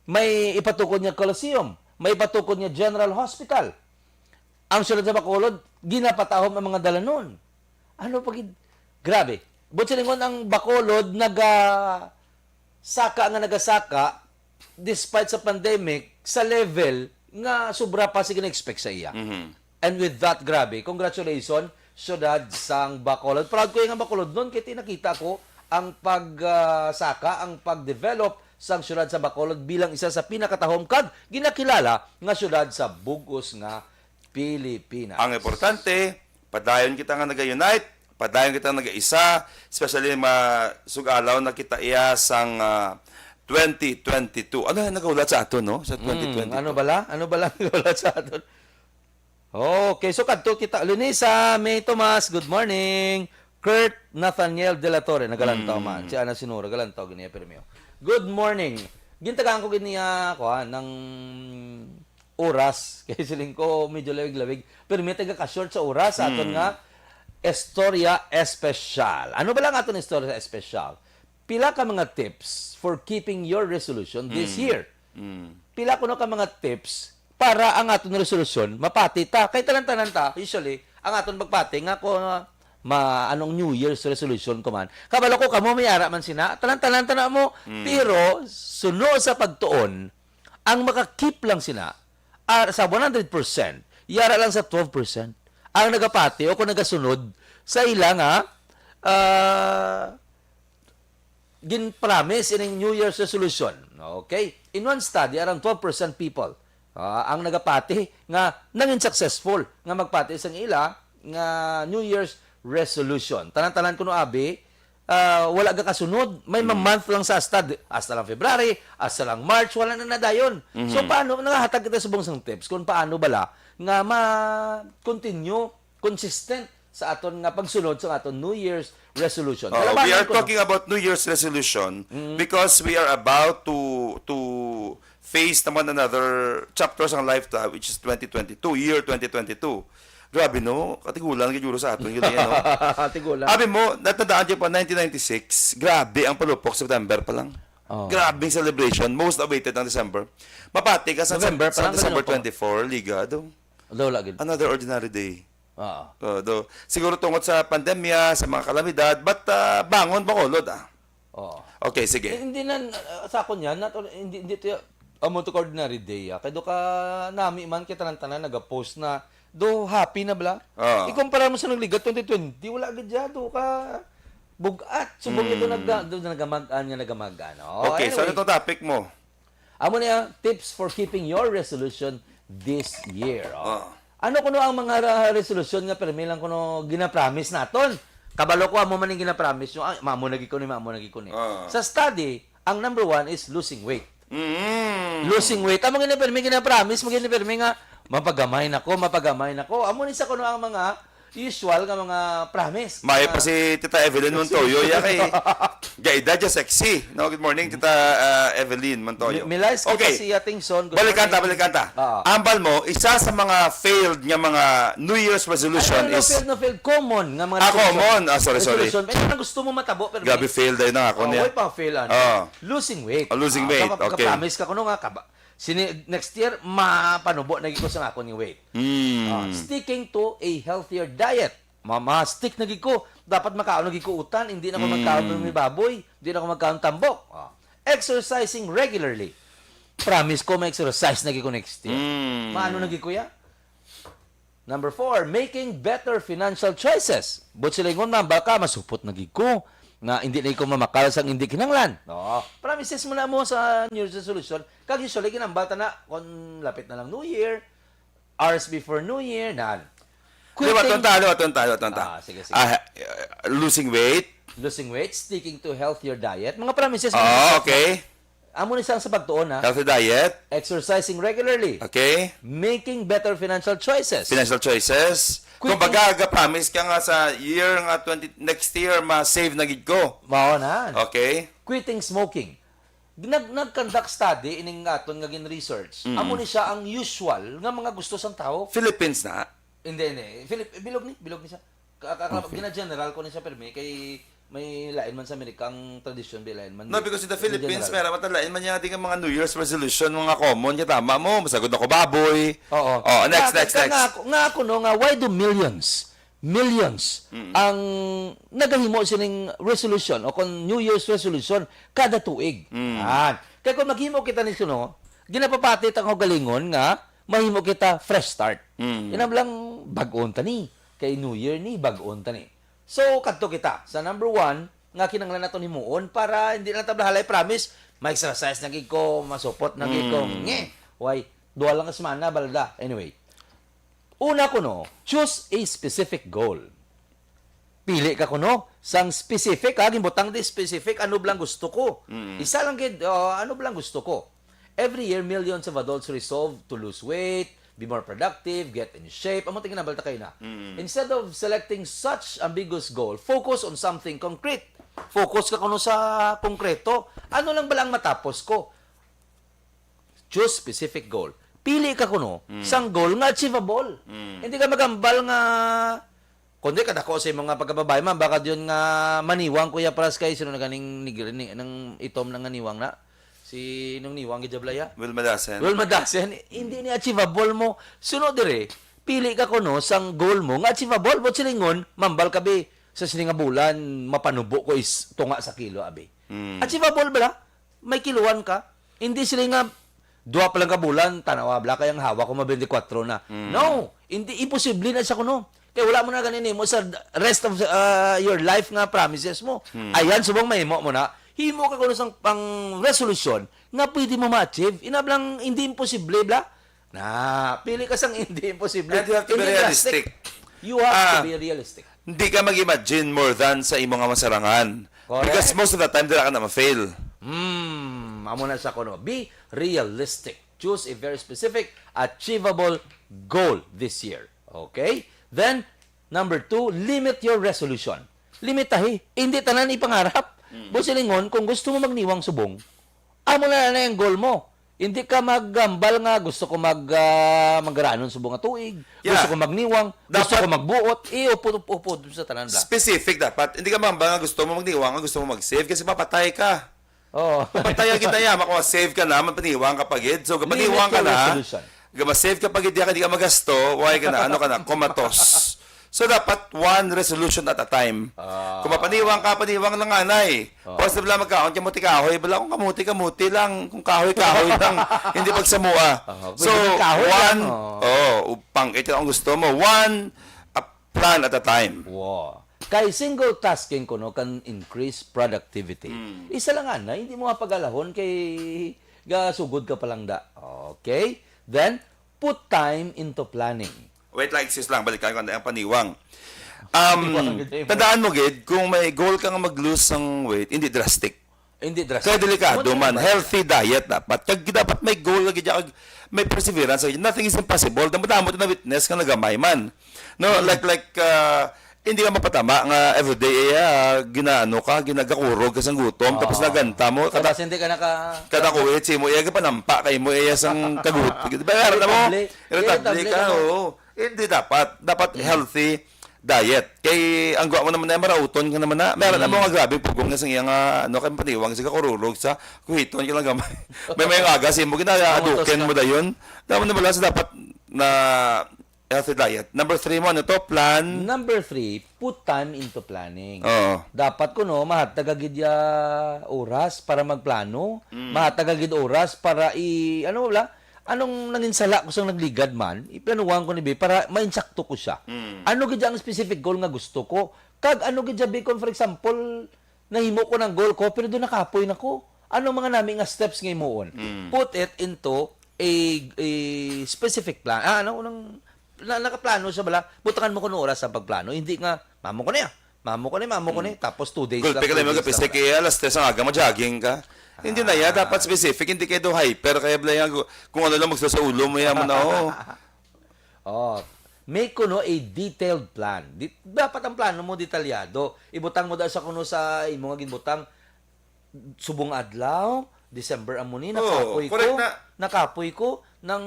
Speaker 6: May ipatukod niya Coliseum. May ipatukod niya General Hospital. Ang sulod sa Bacolod, ginapatahom ang mga dalanon. Ano pag... Grabe. But silingon ang Bacolod, nagasaka, despite sa pandemic, sa level nga sobra pa sige na-expect sa iya. And with that, grabe, congratulations, syudad sang Bacolod. Proud ko yung Bacolod noon, kaya nakita ko ang pagsaka, ang pagdevelop sang syudad sa Bacolod bilang isa sa pinakatahom kag ginakilala nga syudad sa bugos nga Pilipinas.
Speaker 7: Ang importante, padayon kita nga nag-unite, padayon kita nag-isa, especially sugalaw na kita iya sang 2022. Ano nagaulat sa aton, no? Sa 2022.
Speaker 6: Ano bala nagaulat sa aton? Okay, so kadto kita. Lunisa, May Tomas, good morning. Kurt Nathaniel De La Torre, nagalantaw man. Si Ana Sinura, galantaw giniya permio. Good morning. Gintagaan ko giniya ng oras. Kaya siling ko medyo lawig-lawig. Pero may taga-short sa oras sa aton nga Istorya Espesyal. Ano ba lang aton Istorya Espesyal? Pila ka mga tips for keeping your resolution this year. Pila ko na ka mga tips para ang aton resolution mapati ta. Kay tanan-tanan ta, usually, ang aton magpati nga ko anong New Year's resolution ko man. Kabalo ko kamo may ara man sina, tanan-tanan ta mo, pero sunod sa pagtuon, ang maka-keep lang sina sa 100%, yara lang sa 12%. Ang nagapati o kung nagasunod sa ilang gin-promise in New Year's resolution. Okay? In one study, around 12% people ang nagapati nga nangin successful nga magpati sang ila nga New Year's resolution. Tanan-tanan ko no abi, wala ka kasunod. May month lang sa hasta lang February, hasta lang March, wala na nadayon. So paano, nakahatag kita sa bungsang tips kung paano bala nga ma-continue, consistent sa aton nga pagsunod sa aton New Year's resolution.
Speaker 7: We
Speaker 6: Kalabanan
Speaker 7: are
Speaker 6: ko, no?
Speaker 7: talking about New Year's resolution because we are about to face naman another chapter sa lifetime, which is 2022, year 2022. Grabe, no? Katigulan, siguro sa aton. Yun, no?
Speaker 6: Tigulan.
Speaker 7: Abi mo, natandaan niyo pa, 1996, grabe ang palupok, September pa lang.
Speaker 6: Oh.
Speaker 7: Grabe ang celebration, most awaited ng December. Mapati ka sa
Speaker 6: November pa lang,
Speaker 7: December
Speaker 6: ganun
Speaker 7: 24, Liga,
Speaker 6: Daw lagi.
Speaker 7: another ordinary day.
Speaker 6: Oo.
Speaker 7: Siguro tungkol sa pandemya, sa mga kalamidad, but bangon Bacolod,
Speaker 6: Oo.
Speaker 7: Okay, sige.
Speaker 6: Hindi na sa akon yan, hindi to amo to ordinary day. Kay do ka nami man kita tanan nagapost na do happy na bala.
Speaker 7: Oo.
Speaker 6: Ikumpara mo sa nagligat 2020, wala gid do ka bugat. Subong ito nagamagan. Oh,
Speaker 7: Okay, so ano itong topic mo?
Speaker 6: amo na tips for keeping your resolution this year.
Speaker 7: Oh.
Speaker 6: Ano kuno ang mga resolution nga permi lang kuno gina-promise naton? Kabalo ko amo man ning gina-promise yo, mamo nagi ko ni. Sa study, ang number 1 is losing weight. Losing weight. Amo gina-promise, gina-permi nga mapagamay nako. Amo ni sa kuno ang mga usual nga mga promise.
Speaker 7: Maya pa si Tita Evelyn Montoyo. Ya kay gaida dya sexy. No, good morning, Tita Evelyn Montoyo.
Speaker 6: Milays kita
Speaker 7: Okay.
Speaker 6: si Ating Son.
Speaker 7: Balikan ta.
Speaker 6: Oo.
Speaker 7: Ambal mo, isa sa mga failed nga mga New Year's resolution is...
Speaker 6: No failed. Common nga mga
Speaker 7: common. Sorry.
Speaker 6: resolution. Pero na gusto mo matabo. Pero
Speaker 7: Grabe, failed ay na ako niya.
Speaker 6: Why pa fail? Losing weight.
Speaker 7: Losing weight, okay.
Speaker 6: Promise ka kuno nga next year, mapanubo na ko sa ako ni weight. Sticking to a healthier diet. Stick na ko. Dapat makaon na ko utan. Hindi na ako magkaon ng baboy. Hindi na ako magkaon tambok. Exercising regularly. Promise ko ma-exercise na ko next year. Maano na ko ya? Number 4, making better financial choices. But sila yung baka masupot na ko na hindi na ko mamakal sang hindi kinanglan. No. Promises mo na mo sa New Year's resolution. Kag usually kinambata na kung lapit na lang New Year, hours before New Year, na.
Speaker 7: Diba, tonta.
Speaker 6: Sige.
Speaker 7: Losing weight.
Speaker 6: Losing weight, sticking to healthier diet. Mga promises.
Speaker 7: Okay.
Speaker 6: Amo ni sang sa pagtuon ha.
Speaker 7: Healthy diet.
Speaker 6: Exercising regularly.
Speaker 7: Okay.
Speaker 6: Making better financial choices.
Speaker 7: Financial choices. Kung baga, promise ka nga sa year nga next year, ma-save na gid ko.
Speaker 6: Mao na.
Speaker 7: Okay.
Speaker 6: Quitting smoking. Nag-conduct study ining aton nga research. Amo ni siya ang usual nga mga gusto sang tao.
Speaker 7: Philippines na.
Speaker 6: Hindi. Bilog ni siya. Gina-general ko ni siya permi kay may lain man sa Amerika ang tradisyon bilain man.
Speaker 7: No, because in the Philippines, meron matalain man yan ating mga New Year's resolution, mga common, kaya tama mo, masagod ako baboy.
Speaker 6: Oo.
Speaker 7: Next.
Speaker 6: Nga ako no, why do millions ang nagahimo sining resolution o kung New Year's resolution kada tuig. Kaya kung maghimo kita ni suno, ginapapatit ang galingon nga mahimo kita fresh start. Inam lang bag-on tani kay New Year ni bag-on tani. So kadto kita sa number 1 nga kinanglan nato himuon para hindi na tablahalay promise ma-exercise na gid ko, masupot na gid ko. Why? Duha lang ka semana balda. Anyway, una ko no, choose a specific goal. Pili ka ko no, sang specific, gimbutang di specific, ano blang gusto ko. Isa lang gid, ano blang gusto ko. Every year, millions of adults resolve to lose weight, be more productive, get in shape. Amo tingin na balta kayo na. Instead of selecting such ambiguous goal, focus on something concrete. Focus ka kuno sa konkreto. Ano lang ba lang matapos ko? Choose specific goal. Pili ka kuno sang goal nga achievable. Hindi ka magambal nga kundi kadako sa mga pagkababay man baka diyon nga maniwang kuya paras kay sino naganing nang itom nang niwang na si nung niwang gijablaya.
Speaker 7: Wilma Dasen,
Speaker 6: hindi ni achievable mo. Sunod dire, pili ka kuno sang goal mo nga achievable. But silingon, mambal ka be sa sininga bulan, mapanubo ko is tunga sa kilo, abi. Achievable ba la? May kiluan ka. Hindi sila nga, 2 pa lang ka bulan, tanawa, bla kayang hawa ko 24 na. No, hindi, imposible na sa kuno. Kaya wala mo na ganin mo sa rest of your life nga promises mo. Ayan, subong mahimo mo na. Himo ka kuno sang pang resolution nga pwede mo ma-achieve. Inablang hindi imposible bla. Na, pili ka sang hindi imposible.
Speaker 7: And you have to be realistic.
Speaker 6: You have to be realistic.
Speaker 7: Hindi ka mag-imagine more than sa imong nga masarangan.
Speaker 6: Correct.
Speaker 7: Because most of the time, dila ka na ma-fail.
Speaker 6: Amo na sa kono. Be realistic. Choose a very specific, achievable goal this year. Okay? Then, number 2, limit your resolution. Limitahi. Hindi tanan ipangarap. Busilingon, kung gusto mo magniwang subong, amo na yung goal mo. Hindi ka maggambal nga, gusto ko magranon subong nga tuig,
Speaker 7: Yeah.
Speaker 6: gusto ko magniwang, gusto
Speaker 7: Dapat-
Speaker 6: ko magbuot, upod sa tanan ba?
Speaker 7: Specific dapat. Hindi ka mamba nga gusto mo magniwang, gusto mo mag-save kasi mapatay ka.
Speaker 6: Oh.
Speaker 7: Patay kita ya, maka-save ka na, mapaniwang ka pagid. So, kapag
Speaker 6: Limit
Speaker 7: niwang ka
Speaker 6: your
Speaker 7: na,
Speaker 6: resolution.
Speaker 7: ma-save ka pagid, di ka magasto, why ka na, ano ka na, komatos. So, dapat one resolution at a time. Kung mapaniwang ka, paniwang lang anay. Once na bala magkaon, kamuti kahoy, bala kung kamuti lang, kung kahoy lang, hindi pagsamua. So,
Speaker 6: pwede kahoy lang,
Speaker 7: one, upang ito ang gusto mo, one a plan at a time.
Speaker 6: Wow. Kay single tasking ko no can increase productivity. Isa lang na, hindi mo mapagalahon kay gasugod ka pa lang da. Okay? Then put time into planning.
Speaker 7: Wait lang, excuse lang, balik tayo ang paniwang. Tandaan mo, Gid, kung may goal kang mag-lose ng weight, hindi drastic.
Speaker 6: Hindi drastic.
Speaker 7: Kaya delikado
Speaker 6: Mo
Speaker 7: man.
Speaker 6: ba?
Speaker 7: Healthy diet dapat. Kag dapat may goal lagi dyan. May perseverance. Nothing is impossible. Damot na witness ka nagamay man. No, like hindi ka mapatama nga everyday ginaano ka, ginagakurog ka sang gutom, tapos naganta mo.
Speaker 6: Tapos hindi ka
Speaker 7: Kada kuwit, si mo iya ka panampa, kay mo iya sang kagut. Di ba, na mo? Irritable ka, oo. Hindi dapat. Dapat healthy diet. Kay ang gawa mo naman na marauton ka naman na. Meron na mo nga grabe pugong na sang iyang ano kay paniwang sa kurulog sa kuhiton ka lang gamay. May aga si mo ginaaduken mo dayon. Dapat na sa dapat na healthy diet. Number 3 mo ano to? Plan.
Speaker 6: Number 3, put time into planning.
Speaker 7: Oo.
Speaker 6: Dapat ko no mahatagagid ya oras para magplano, mahatagagid oras para anong nanginsala ko sang nagligad man, iplanuhan ko ni Bi para mainsakto ko siya. Ano gid ang specific goal nga gusto ko? Kag ano gid Bi for example, nahimo ko ng goal ko pero do nakapoy na ko. Ano mga nami nga steps nga himuon? Put it into a specific plan. Nakaplano siya bala. Butangan mo ko ng oras sa pagplano. Hindi nga mamo ko na tapos 2 days
Speaker 7: Gulpe ka lang mag-apisay kaya alas 3 ang aga mag-jogging ka. Hindi na yan. Dapat specific. Hindi kayo hyper. Kaya blaya kung ano lang magsa sa ulo mo yan mo na
Speaker 6: Make kuno a detailed plan. Dapat ang plano mo detalyado. Ibutang mo daw sa kuno sa imo nga ginbutang subong adlaw, December amo ni nakapoy ko.
Speaker 7: correct na.
Speaker 6: Nakapoy ko ng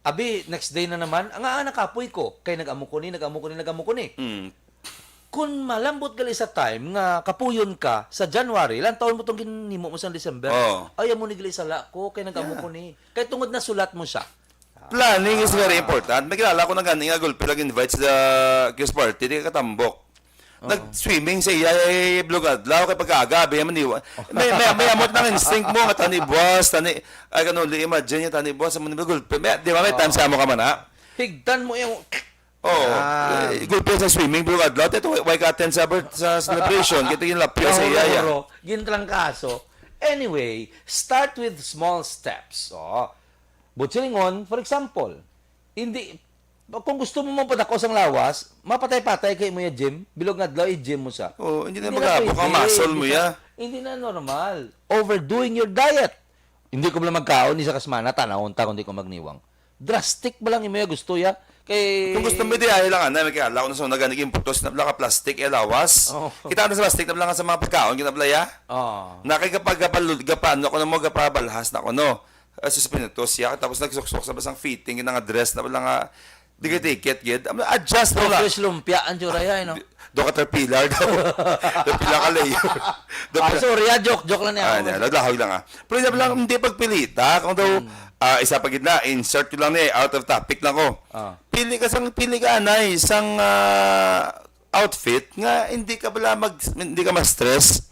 Speaker 6: abi next day na naman. Nakapoy ko kay nag-amo ko ni. Kung malambot gali sa time nga kapuyon ka sa January, ilang taon mo itong ginimo mo sa December, ayaw mo ni gali sa lako, kay nag-amo ko ni. Kay tungod na sulat mo siya.
Speaker 7: Planning is very important. May kilala ko na ganing nga gulpe lang invite sa kiss party. Di ka katambok. Nag-swimming sa iya blog adlaw kay pag-agabi maniwa. May amot ng instinct mo nga tani boss, ay kanuli imagine niya tani boss mo ni gulpe. Di ba may time sa mo ka man ha?
Speaker 6: Higdan mo yung
Speaker 7: gulpe sa swimming blog adlaw. Ito why ka attend sa celebration. Kita yung lapyo sa iya.
Speaker 6: gintrang kaso. Anyway, start with small steps. Butsilingon, for example, kung gusto mo mapadako sang lawas, mapatay-patay kay mo ya gym, bilog nga adlaw i-gym mo siya.
Speaker 7: Hindi na mag-abok ang muscle mo ya.
Speaker 6: Hindi na normal. Overdoing your diet. Hindi ko lang magkaon, isa kasmana, tanawon ta kung di ko magniwang. Drastic ba lang yung may gusto ya? Kay...
Speaker 7: Kung gusto mo di ay lang may kala ko na sa naging putos na ka plastic lawas. Kita na sa plastic na lang sa mga pagkaon ginablaya. Nakikapag gapan ko na mo gapabalhas na ko no. Sa pinutos ya tapos nagsuksok sa basang fitting ng dress na lang di ka ticket gid. Adjust mo lang.
Speaker 6: Fresh lumpia ang juraya no.
Speaker 7: Do caterpillar daw. Caterpillar ka layer.
Speaker 6: Sorry, joke lang niya.
Speaker 7: Naglahaw lang Pero hindi pagpilita kung daw isa pag gitna, insert ko lang out of topic lang ko. Pili ka anay, isang outfit nga hindi ka ma-stress.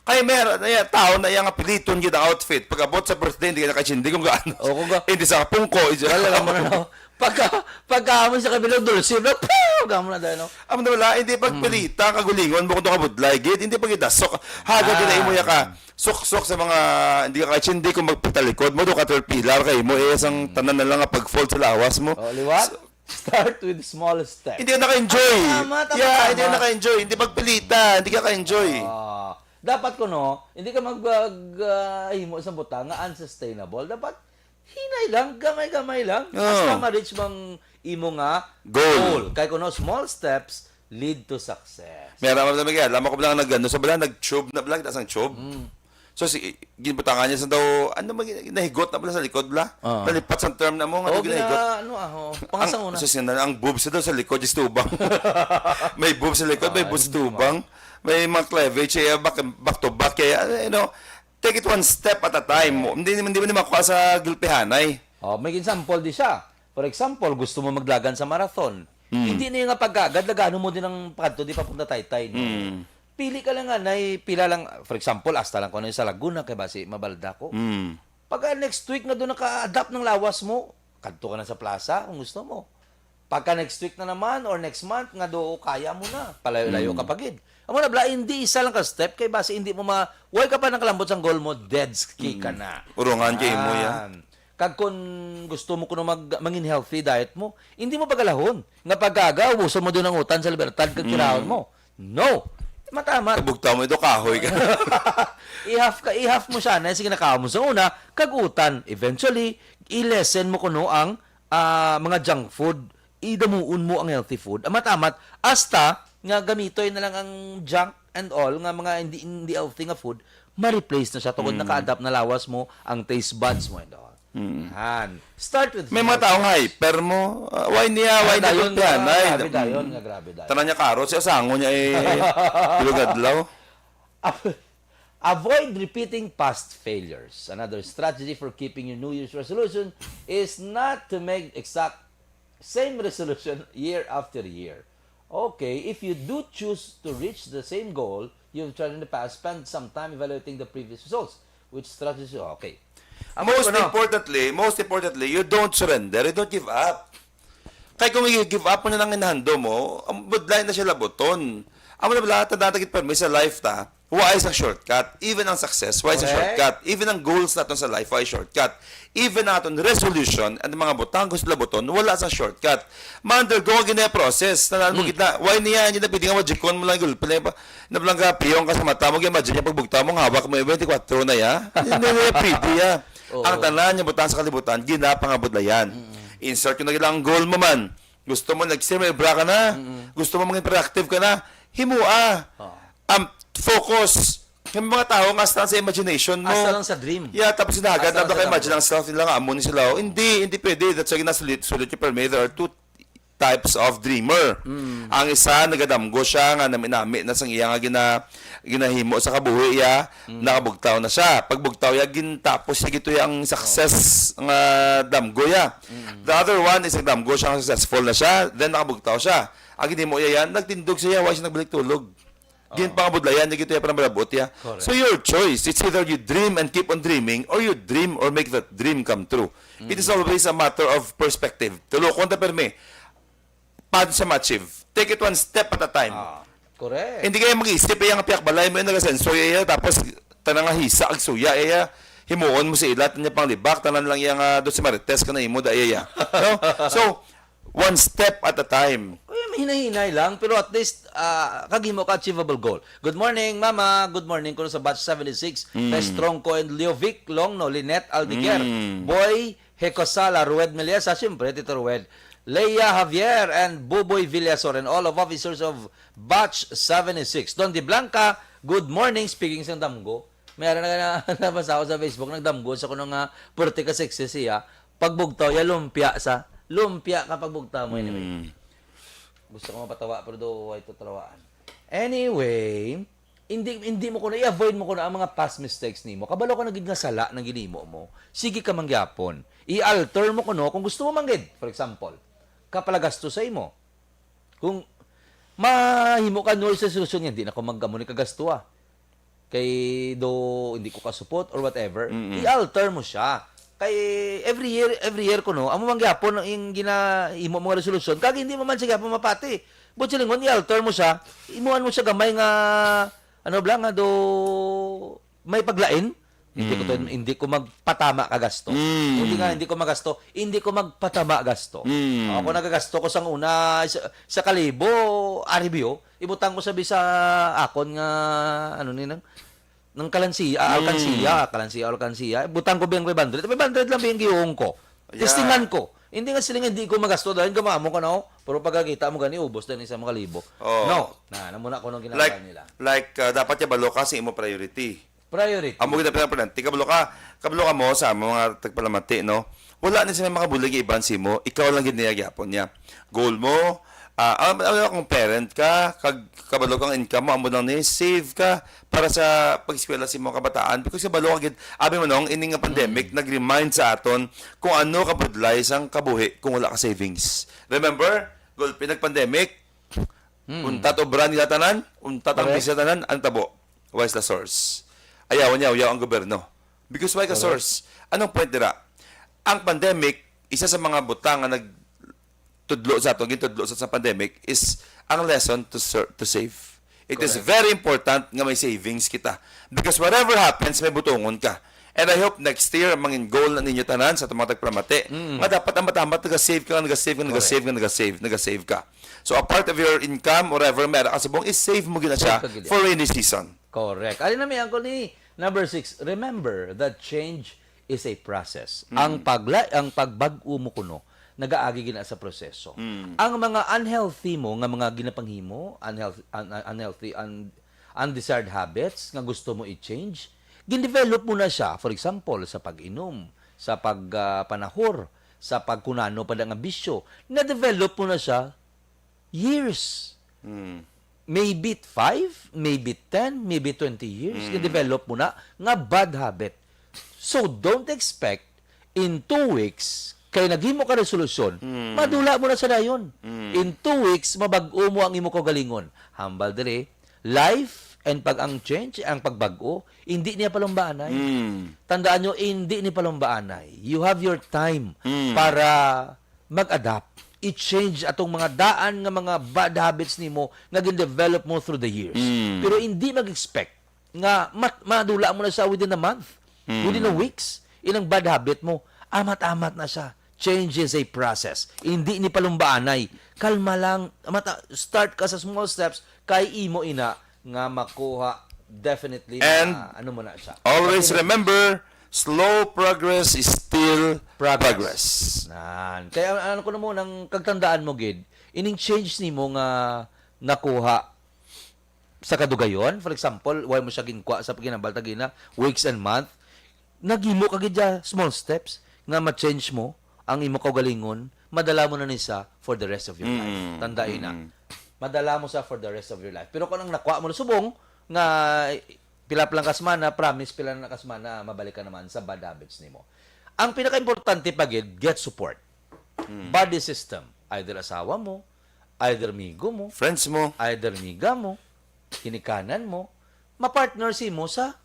Speaker 7: Kaya meron na tao na yung apiliton yung outfit. Pag-abot sa birthday, hindi ka nakachindi kung gaano. Hindi sa pungko.
Speaker 6: Wala mo na. Pagka mo sa kabilang dulce, gamo na dahil no.
Speaker 7: Amo na wala, hindi pagpilita, kagulingon mo kung ito kabudlay. Hindi pag-itasok. Haga ginahin mo ka. Sok-sok sa mga, hindi ka kachindi kung magpatalikod mo, do caterpillar kayo mo, isang tanan na lang pag-fold sa lawas mo.
Speaker 6: Liwat? Start with small steps.
Speaker 7: Hindi ka naka-enjoy.
Speaker 6: Tama, tama,
Speaker 7: Yeah,
Speaker 6: tama.
Speaker 7: hindi ka naka-enjoy. Hindi pagpilitan. Hindi ka ka-enjoy.
Speaker 6: Dapat ko hindi ka himo sa butang nga unsustainable. Dapat hinay lang, gamay-gamay lang. Hasta ma-reach bang imo nga
Speaker 7: Goal.
Speaker 6: Kaya kuno small steps lead to success.
Speaker 7: Meron naman kaya. Alam ko lang nag-ano. So, bala, nag-tube na bala. Tapos ang tube. So, ginubutangan niya sa daw, nahigot na bala sa likod bala. Nalipat sa term na mo. Ano ginahigot?
Speaker 6: Pangasang una.
Speaker 7: So, ang boobs daw sa likod is tubang. May boobs sa likod, may boobs sa tubang. May mga cleavage, back to back. Kaya, take it one step at a time. Hindi mo makuha sa gulpihanay.
Speaker 6: May example di siya. For example, gusto mo maglagan sa marathon. Hindi na yung pagkagad, lagano mo din ang pagkanto, di papunta taytay. No? Pili ka lang nga, pila lang, for example, hasta lang ko na yung sa Laguna, kaya basi mabalda ko. Pagka next week na doon naka-adapt ng lawas mo, kanto ka na sa plaza kung gusto mo. Pagka next week na naman, or next month, nga do kaya mo na, palayo-layo ka pagid. Amo na bla, hindi isa lang ka step, kay basi hindi mo huwag ka pa nakalambot sa goal mo, dead ski ka na.
Speaker 7: Urungan kayo mo yan.
Speaker 6: Kag kung gusto mo kuno mangin healthy diet mo, hindi mo pagalahon. Nga pagkaga, ubuso mo doon ang utan sa libertad kag kirahon mo. No. Matamat.
Speaker 7: Kabugtaw mo ito, kahoy ka.
Speaker 6: I-half mo siya na sige nakaw mo sa una, kag utan. Eventually, i-lessen mo kuno ang mga junk food, idamuon mo ang healthy food. Matamat hasta nga gamitoy na lang ang junk and all nga mga hindi healthy nga food, ma-replace na siya tungod naka-adapt na lawas mo ang taste buds mo and all. Start with
Speaker 7: May mga taong hyper mo. Why niya
Speaker 6: dayon
Speaker 7: gulpihanay?
Speaker 6: grabe dayon.
Speaker 7: Tanan niya karot, siya sango niya bilugadlaw.
Speaker 6: Avoid repeating past failures. Another strategy for keeping your New Year's resolution is not to make exact same resolution year after year. Okay, if you do choose to reach the same goal you've tried in the past, spend some time evaluating the previous results. Which strategy? Okay.
Speaker 7: Most importantly, you don't surrender, you don't give up. Kaya kung i-give up mo na lang inahando mo, ang budlayan na siya laboton. Amo na bala, tadadagit permi sa life ta, why is a shortcut? Even ang success, why is a shortcut? Even ang goals natin sa life, why is shortcut? Even natin resolution, at mga butang gusto laboton, wala sa shortcut. Ma-undergo ang ginaya process, nanalbugit na, why niya, hindi na pwede nga majikon mo lang gulpa na nabalang ka, piyong ka sa mata mo, imagine niya pagbugta mo, hawak mo, 24 na ya, hindi na pretty ya. Ang tanan niya butang sa kalibutan, ginapangabudlayan. Insert yung nagilang goal mo man. Gusto mo nag-semibra ka na, gusto mo maging productive ka na, himua. Focus. Yung mga tao nga sa imagination mo.
Speaker 6: Hasta lang sa dream.
Speaker 7: Yeah, tapos sinagad,
Speaker 6: Hasta lang
Speaker 7: tapos
Speaker 6: sa
Speaker 7: imagine ang self nila nga, amo ni sila. Hindi pwede. That's why nasulit yung permit. There are two types of dreamer. Ang isa, nagadamgo siya, nga naminami na sang iya nga ginahimo sa kabuhi ya, nakabugtaw na siya. Pagbugtaw ya, gintapos siya gito ang success nga damgo ya. The other one is nagdamgo siya, successful na siya, then nakabugtaw siya. Ang ginimo ya yan, nagtindog siya, why siya nagbalik tulog. Ginpangabudlayan, niya gito ya parang malabot ya. So your choice, it's either you dream and keep on dreaming, or you dream or make that dream come true. It is always a matter of perspective. Tulokon ta permi, paano siya ma-achieve? Take it one step at a time.
Speaker 6: Correct.
Speaker 7: Hindi kayo mag-isip, yung piyak balay mo yung nagasenso, tapos tanang nga hisa, ag suya, himuon mo sa ilat, niya pang libak, tanan lang yung doon si Marites ka na imo, no? So, one step at a time.
Speaker 6: Hinay-hinay lang, pero at least, kagimo ka achievable goal. Good morning, Mama. Good morning ko sa batch 76. Pestrong ko and Leovic Longno, Lynette Aldiger, Boy Hecosala, Rued Meliesa, siyempre, Tito Rued, Leia Javier and Buboy Villasor and all of officers of Batch 76. Don Di Blanca, good morning. Speaking sa damgo, mayroon na nabasa ako sa Facebook, nagdamgo sa kuno nga purti ka sexy siya. Pagbugtaw, lumpia ka pagbugtaw mo anyway. Gusto ko mapatawa pero do ay tutulawaan. Anyway, hindi mo kuno i-avoid mo kuno ang mga past mistakes nimo. Kabalo ka nagid nga sala nang ginimo mo. Sige ka mangyapon. I-alter mo kuno kung gusto mo manggid. For example, kapalagasto sa imo. Kung mahimo ka no sa solusyon hindi na ko magamo ni kagasto kay do hindi ko kasupot or whatever, i-alter mo siya. Kay every year ko no, amo mangyapon ang ginahimo mga resolusyon kag hindi mo man siya mapati. But silingon i-alter mo siya, imuan mo siya gamay nga ano blang nga do may paglain Hindi ko magpatama kagasto. Hindi ko magasto, hindi ko magpatama gasto. Ako nagagasto ko sang una sa kalibo, aribyo, ibutang ko sabi sa akon nga ano ni ng alkansiya, butang ko biyang 500 lang biyang gihong ko.
Speaker 7: Yeah.
Speaker 6: Testingan ko. Hindi nga sila hindi ko magasto dahil gamamo ka na ako. Pero pagkakita mo gani, ubos din sa mga libo.
Speaker 7: Oh.
Speaker 6: No. Namuna ko nung ginagawa nila.
Speaker 7: Dapat ya balo ka sa imo priority.
Speaker 6: Priority.
Speaker 7: Amo gid pinaplan. Kabalo ka mo sa mga tagpalamati, no? Wala ni sa makabulig iban si mo, ikaw lang gid niya gyapon niya. Goal mo, kung parent ka, kabalo kang income mo, amo lang ni save ka para sa pag-eskwela sa mga kabataan because kabalo ka gid abi mo nung ining nga pandemic nag-remind sa aton kung ano ka budlay sang kabuhi kung wala ka savings. Remember, goal pinag-pandemic, untat obra nila tanan, untat ang bisita tanan, ang tabo. Why is the source? Ayaw ang gobyerno. Because why ka source? Anong point dira? Ang pandemic, isa sa mga butang nga gintudlo sa pandemic is ang lesson to save. It is very important nga may savings kita. Because whatever happens, may butungon ka. And I hope next year, mangin goal na ninyo tanan sa tumatag pramate, nga dapat ang matamat, nag-save ka. So a part of your income, whatever meron ka sa buong, is save mo gina siya for rainy season.
Speaker 6: Correct. Alin na may angkol ni number 6, remember that change is a process. Ang pagbag-o mo kuno, nagaagi gina sa proseso. Ang mga unhealthy mo nga mga ginapanghimo, unhealthy undesired habits nga gusto mo i-change, gin-develop mo na siya, for example, sa pag-inom, sa pagpanahor, sa pagkunano pa nga bisyo, na-develop mo na siya years. Maybe 5, maybe 10, maybe 20 years, i-develop mo na nga bad habit. So, don't expect in 2 weeks, kay naghimo ka resolusyon, madula mo na sa dayon. In 2 weeks, mabag-o mo ang imo kagalingon. Hambal dire, life and ang change, ang pagbago, hindi niya palumbaanay. Tandaan nyo, hindi ni palumbaanay. You have your time para mag-adapt. I-change atong mga daan nga mga bad habits nimo nga gin-develop mo through the years. Pero hindi mag-expect nga madula mo na siya within a month, within a weeks. Ilang bad habit mo, amat-amat na siya. Change is a process. Hindi ni palumbaanay. Kalma lang, start ka sa small steps, kay imo ina nga makuha definitely
Speaker 7: And
Speaker 6: na, ano mo na siya.
Speaker 7: Always remember, slow progress is still progress.
Speaker 6: Kaya ano ko na mo, nang kagtandaan mo, Gid, ining change ni mo nga nakuha sa kadugayon, for example, why mo siya ginkwa sa paginabaltagina, weeks and month, naghimo ka gid small steps nga ma-change mo ang imo kaugalingon, madala mo na nisa for the rest of your life. Tandaan na. Madala mo sa for the rest of your life. Pero kung ang nakuha mo na subong, nga pila lang kasmana, promise pila na kasmana, mabalik ka naman sa bad habits nimo. Ang pinaka-importante pagid, get support. Body system. Either asawa mo, either migo mo,
Speaker 7: Friends mo,
Speaker 6: either miga mo, kinikanan mo, ma-partner si mo sa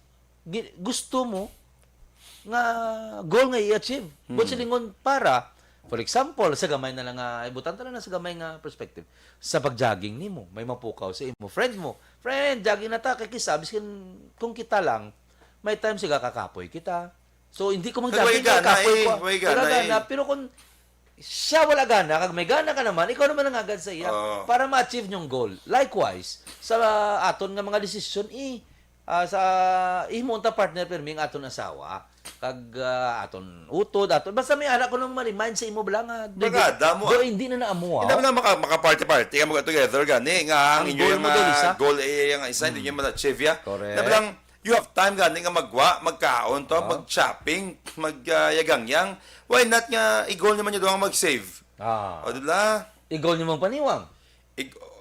Speaker 6: gusto mo nga goal nga i-achieve. But silingon para, for example, sa gamay na lang nga, ibutan ta na sa gamay nga perspective, sa pag-jogging nimo, may mapukaw sa imo. Friend, jogging na ta, kay kisabis kung kita lang, may time siga kakapoy kita. So, hindi ko mag-jogging, kakapoy ko. Wala gana. Pero kung siya wala gana, kag may gana ka naman, ikaw naman ang agad sa iya para ma-achieve nyong goal. Likewise, sa aton nga mga desisyon, sa imunta partner pirming aton asawa, kag aton utod, basta may anak ko nang ma-remind sa imo bala nga. Do hindi na naamuha.
Speaker 7: Hindi na maka-party-party, ka mag-together gani, nga ang inyo yung goal yung isa, hindi nyo ma-achieve ya.
Speaker 6: Correct.
Speaker 7: Nabilang, you have time gani nga magkaon to, mag-shopping, mag-yagangyang. Why not nga, i-goal naman nyo doon mag-save? O, diba?
Speaker 6: I-goal nyo mong paniwang.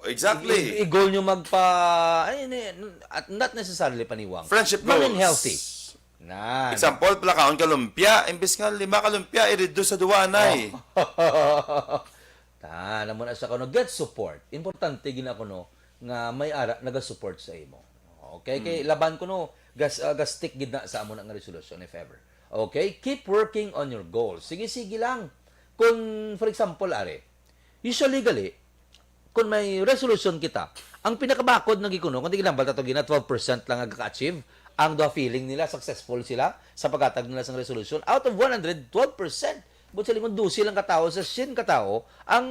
Speaker 7: Exactly.
Speaker 6: I-goal nyo not necessarily paniwang.
Speaker 7: Friendship goals.
Speaker 6: Maging healthy.
Speaker 7: Example, plakaon ka lumpia, imbis nga 5 ka lumpia, i-reduce sa duwanay.
Speaker 6: Alam mo na sa kuno, get support. Importante gina kuno nga may ara naga-support sa imo. Okay? Kay laban kuno, gas stick gid na sa amo na nga resolution if ever. Okay? Keep working on your goals. Sige lang. Kung for example, usually kung may resolution kita, ang pinakabakod ng gikuno, kung di lang balta to gina 12% lang ang ka-achieve, ang feeling nila successful sila sa paghatag nila sa resolution. Out of 100, 12%. But sa lingon, 12 lang katao sa 100 katao ang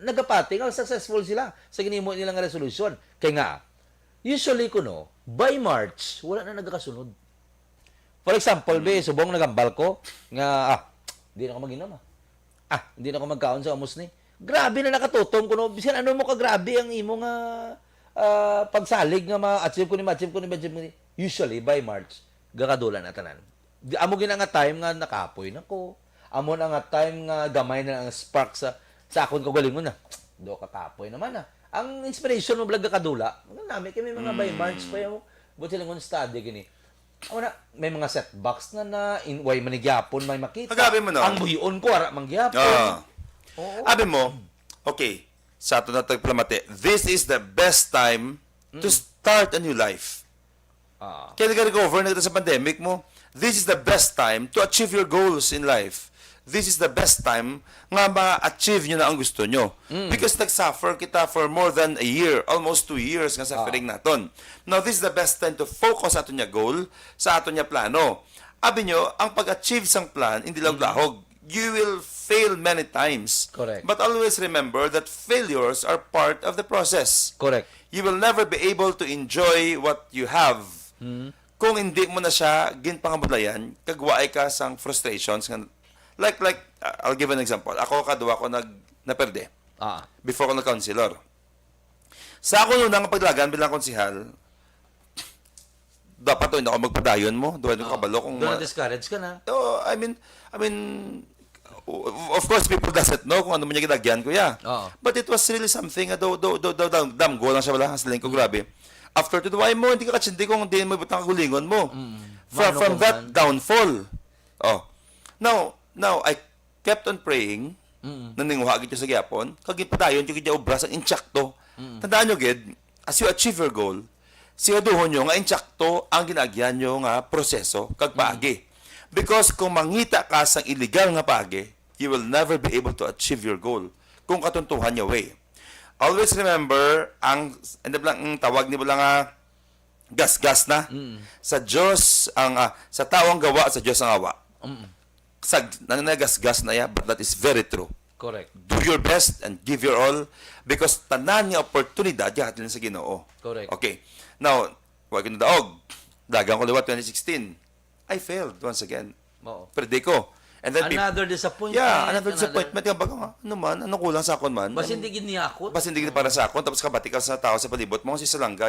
Speaker 6: nagapating ang successful sila sa ginimo nilang resolution. Kaya nga, usually kuno, by March, wala na nagakasunod. For example, subong nagambal ko, nga, hindi na ako mag-inom hindi na ako magkaon sa amos ni. Grabe na nakatutong kuno. Bisan ano mo ka grabe ang imo nga pagsalig nga ma-achieve ko ni. Usually, by March, gakadulan na tanan. Amo gina nga time nga nakapoy na ko. Amo na nga time nga gamay na ang spark sa akon kagalingon na. Do kakapoy naman Ang inspiration mo vlog kadula. Nami kay may mga by March pa yung buti lang on study gini. Amo na may mga setbacks na in way manigyapon may makita.
Speaker 7: Agabi mo no.
Speaker 6: Ang buyon ko ara mangyapon. Oo.
Speaker 7: Abi mo, okay, sa ato na tagplamate, this is the best time to start a new life. Kaya nag-recover na kita sa pandemic mo, this is the best time to achieve your goals in life. This is the best time nga ma-achieve nyo na ang gusto nyo. Because nag-suffer kita for more than a year, almost 2 years nga suffering naton. Now, this is the best time to focus sa ato niya goal, sa ato niya plano. Abi nyo, ang pag-achieve sang plan, hindi lang lahog. You will fail many times.
Speaker 6: Correct.
Speaker 7: But always remember that failures are part of the process.
Speaker 6: Correct.
Speaker 7: You will never be able to enjoy what you have kung hindi mo na siya ginpangabudlayan, kagwaay ka sang frustrations. Like, I'll give an example. Ako, kadwa ko naperde. Before ko na-counselor. Sa ako nung paglagan bilang konsihal, dapat hindi ako magpadayon mo. Doon yung kabalo.
Speaker 6: Doon na-discourage ka na.
Speaker 7: Oh, I mean, of course, people doesn't know kung ano mo niya ginagyan ko, But it was really something, damgo lang siya wala, hasaling ko, grabe. After to duway mo, hindi ka katsindi kung hindi mo ibutang kagulingon mo. From that downfall. Now, I kept on praying, naninguha agad sa gyapon, kagipadayon, yung kaya obras ang inchakto. Tandaan nyo, Gid, as you achieve your goal, siguraduhon nyo nga inchakto ang ginagyan nyo nga proseso, kagpaagi. Because kung mangita ka sa illegal nga paagi, you will never be able to achieve your goal kung katuntuhan niya way. Always remember, ang tawag ni nga gas-gas na. Sa Diyos, sa tao ang gawa, sa Diyos ang awa. Gas-gas na but that is very true.
Speaker 6: Correct.
Speaker 7: Do your best and give your all because tanan nga oportunidad yahatin sa Ginoo.
Speaker 6: Correct.
Speaker 7: Okay. Now, wag ko na daog. Dagang ko liwat 2016. I failed once again. Pwede ko. And then
Speaker 6: another disappointment.
Speaker 7: Another disappointment. Ano kulang sa akon man?
Speaker 6: Bas hindi giniakot.
Speaker 7: Bas hindi para sa akon. Tapos kabati ka sa tao sa palibot mo. Si Salangga,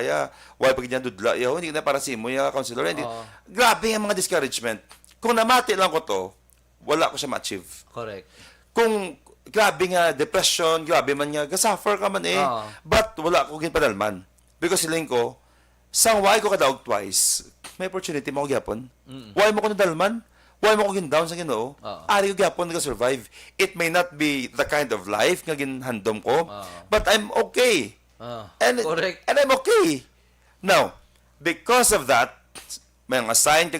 Speaker 7: why pag ganyan dudla, hindi na para si mo, counselor. Hindi. Grabe ang mga discouragement. Kung namati lang ko to, wala ko siya ma-achieve.
Speaker 6: Correct.
Speaker 7: Kung grabe nga depression, grabe man nga, gasuffer ka man but wala ko ginpadalman. Because siling ko, sang why ko kadaog twice, may opportunity mo ko gyapon. Why mo ko nadalman? Why mo ko gin-down sa Ginoo? Ari ko gyapon nag-survive. It may not be the kind of life nga ginhandom ko, but I'm okay.
Speaker 6: Correct.
Speaker 7: And I'm okay. Now, because of that, may mga sign,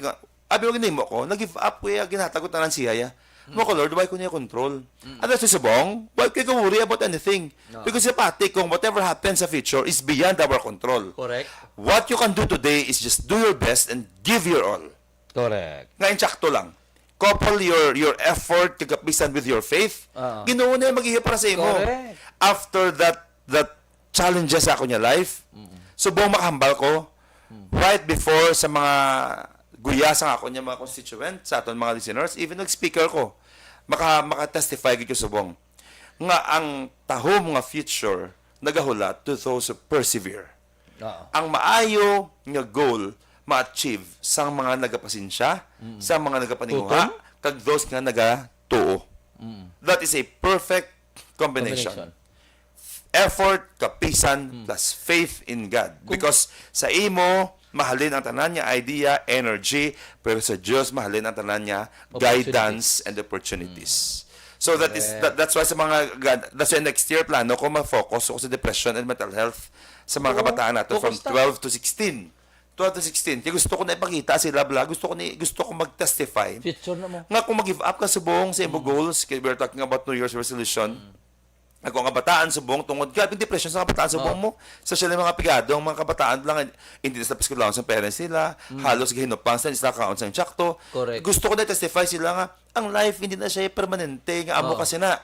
Speaker 7: abi mo ginimo ko, nag-give up ko ginatagot na lang siya. Mo ko, Lord, why ko niya control? And that's subong, why ko worry about anything? Because sa pati, kung whatever happens sa future is beyond our control.
Speaker 6: Correct.
Speaker 7: What you can do today is just do your best and give your all.
Speaker 6: Correct.
Speaker 7: Ngayon, sakto lang. Couple your effort, kagapisan with your faith. Ginoo na yung mag-ihip para sa imo.
Speaker 6: Correct.
Speaker 7: After that challenges sa ako niya life, subong makahambal ko, right before sa mga guya sa ako niya mga constituent, sa aton mga listeners, even nag-speaker ko, maka-testify ko subong. Nga ang tahom nga future, nagahulat to those who persevere. Ang maayo nga goal, ma-achieve sang mga nagapasensya, sa mga nagapaninguha, kag those nga nagatuo. That is a perfect combination. Effort, kapisan, plus faith in God. Because sa imo, mahalin ang tanan niya idea, energy, pero sa Diyos, mahalin ang tanan niya guidance and opportunities. So that's why that's why next year plano ko ma-focus ako sa depression and mental health sa mga kabataan natin from 12 to 16. 12 to 16. Kaya gusto ko na ipakita sila, gusto ko mag-testify.
Speaker 6: Future na mo.
Speaker 7: Nga kung mag-give up ka sa buong sa imo goals, we're talking about New Year's resolution, Ako ang kabataan subong tungod ka depression sa kabataan subong mo. Especially mga pigado, ang mga kabataan lang hindi na tapos lang sa parents nila, halos gihinupang sa isla accounts ng tsakto.
Speaker 6: Correct.
Speaker 7: Gusto ko na testify sila nga ang life hindi na siya permanente nga amo kasi na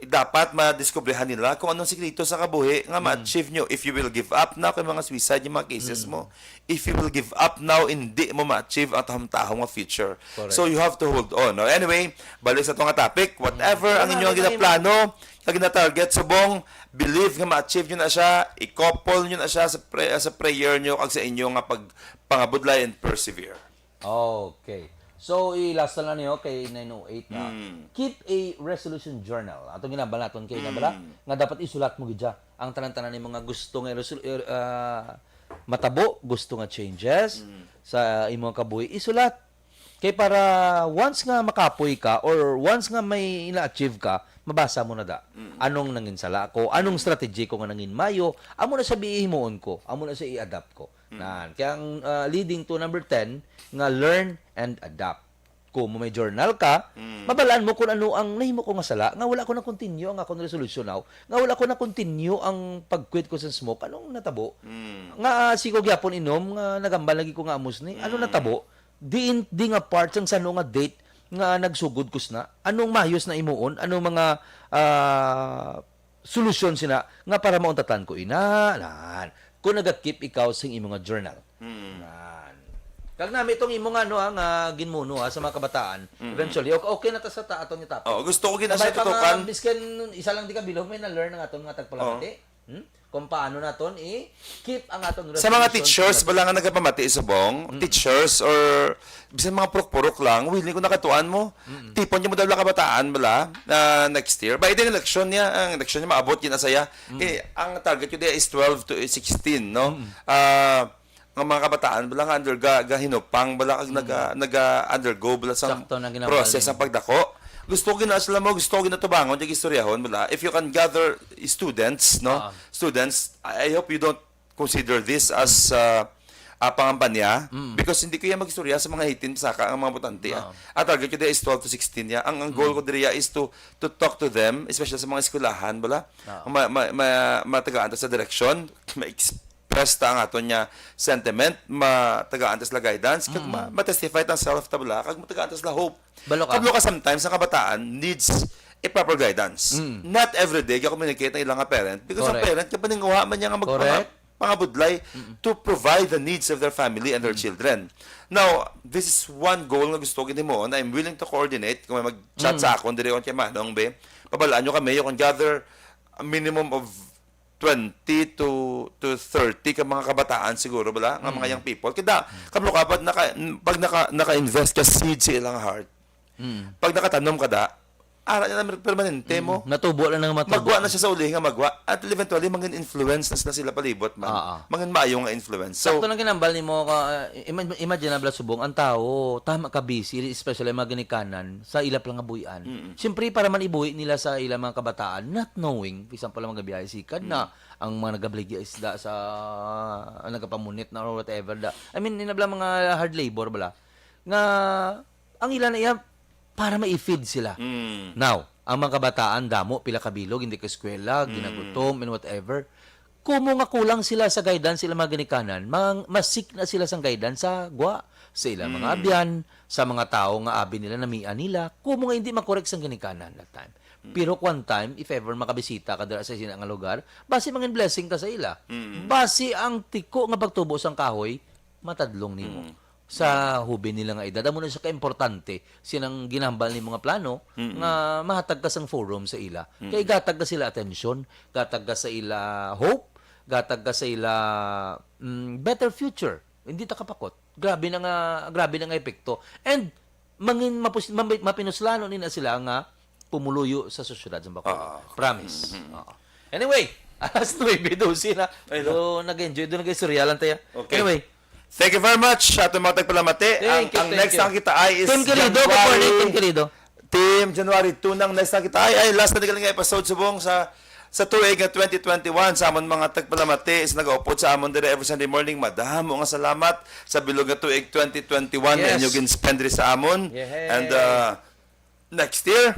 Speaker 7: dapat madiskubrihan nila kung anong sikreto sa kabuhi nga ma-achieve nyo. If you will give up now kay mga suicide yung mga cases mo, if you will give up now, hindi mo ma-achieve ang tahong-tahong nga future.
Speaker 6: Correct.
Speaker 7: So you have to hold on. No? Anyway, balik sa itong topic, whatever ang inyong ginaplano, ang gina-target, subong, believe nga ma-achieve nyo na siya, i-couple nyo na siya sa prayer nyo kag sa inyo nga pangabudlay and persevere.
Speaker 6: Okay. So, i-last na niyo kay 908 na keep a resolution journal. Atong ginabala naton kay nabala nga dapat isulat mo gidya ang tanan-tanan ni mga gusto nga matabo, gusto nga changes sa imong kabuhi. Isulat kay para once nga makapoy ka or once nga may ina-achieve ka, mabasa mo na da. Anong nangin sala ko, anong strategy ko nga nangin mayo, amo na sabihin moon ko, amo na sa i-adapt ko. Kaya ang leading to number 10 nga learn and adapt. Kung may journal ka, mabalaan mo kung ano ang nahimo ko nga sala, nga wala ko na continue ang akong resolution now, nga wala ko na continue ang pag-quit ko sa smoke, anong natabo? Nga sigog yapon inom, nga nagambal lagi ko nga amos ni, ano natabo? Di nga part sang sano nga date nga nagsugod kus na, anong mayos na imuon, anong mga solusyon sina, nga para mauntatan ko kung nagakip ikaw sa imong nga journal. Kag nami itong imong nga ginmuno sa mga kabataan, eventually, okay na ta sa atong itapos.
Speaker 7: Gusto ko ginasa tutukan.
Speaker 6: Bisken isa lang di ka bilog, may na-learn ng atong nga tagpalamati. Kung paano naton i-keep ang atong
Speaker 7: Sa mga
Speaker 6: resolution
Speaker 7: teachers, bala nga nagapamati subong, teachers or bisan mga purok-purok lang, willing ko nakatuan mo. Tipon niya mo daw lang kabataan bala next year. By the election niya, ang election niya maabot yun na saya. Ang target yun is 12 to 16, no? Ang mga kabataan bala nga hinupang bala kag naga-undergo bala sa
Speaker 6: Sakto na ginawal
Speaker 7: process
Speaker 6: din.
Speaker 7: ng pagdako. Gusto ko ginasala mo, gusto ko ginatubangon, yung istoryahon, bala. If you can gather students, no? Students, I hope you don't consider this as pangampanya because hindi ko yan mag-istorya sa mga hitin saka ang mga butante. At target ko din is 12 to 16 ya. Ang goal ko diriya is to talk to them, especially sa mga eskwelahan, bala. Matagaan sa direction, ma-express ta ang aton niya sentiment, matagaan la guidance, kag ma-testify ta self-tabla, kag matagaan la hope. Kablo ka sometimes ang kabataan needs a proper guidance. Not every day ka communicate ng ilang parent because ang parent ka paninguha man niya nga magpangabudlay to provide the needs of their family and their children. Now, this is one goal nga gusto ko mo and I'm willing to coordinate kung may mag-chat sa akon dire on kay Manong be. Pabalaan nyo kami, you can gather a minimum of 20 to 30 ka mga kabataan siguro bala nga mga young people. Kaya kablo ka pag naka-invest ka seed sa ilang heart. Pag nakatanom ka ara na permanente mo.
Speaker 6: Natubo lang ng matubo.
Speaker 7: Magwa na siya sa uli nga magwa. At eventually, mangin influence na sila palibot man. Mangin maayo nga influence. So,
Speaker 6: sakto lang ginambal ni mo, imaginable subong, ang tao, tama ka busy, especially mga ginikanan, sa ilap lang nga buhian. Siyempre, para man ibuhi nila sa ilang mga kabataan, not knowing, isang pala mga biyahe sikad na, ang mga nagabligya isda sa nagapamunit na or whatever. I mean, inabla mga hard labor, bala. Nga, ang ilan na para ma-feed sila. Now, ang mga kabataan, damo, pila kabilog, hindi ka eskwela, ginagutom, and whatever. Kung nga kulang sila sa guidance, sila mga ginikanan, masik na sila sa guidance sa gwa, sa ilang mga abyan, sa mga tao nga abi nila, namian nila, kung nga hindi makorek sa ginikanan that time. Pero one time, if ever makabisita ka dala sa sinang lugar, basi mangin blessing ka sa ila. Basi ang tiko nga pagtubo sang kahoy, matadlong nimo. Sa hubin nila nga edad. Amo na siya ka-importante sinang ginambal ni mga plano nga mahatag ka sang forum sa ila. Kaya gatag ka sila attention, gatag ka sa ila hope, gatag ka sa ila better future. Hindi ta kapakot. Grabe na nga epekto. And mapinuslano nila sila nga pumuluyo sa sosyedad sa Bacolod. Promise. Anyway, alas 9:12 na. So, nag-enjoy doon, nag-istoryalan tayo.
Speaker 7: Okay.
Speaker 6: Anyway,
Speaker 7: thank you very much sa ating mga tagpalamati. Ang next na kita ay is
Speaker 6: Team Querido, good morning, Team Querido.
Speaker 7: Team January 2 ng next na kita ay last na nga episode subong sa tuig nga 2021 sa amon mga tagpalamati is nag-upod sa amon dire every Sunday morning. Madamo nga salamat sa bilog nga tuig 2021 na inyo gin-spend sa amon. And next year,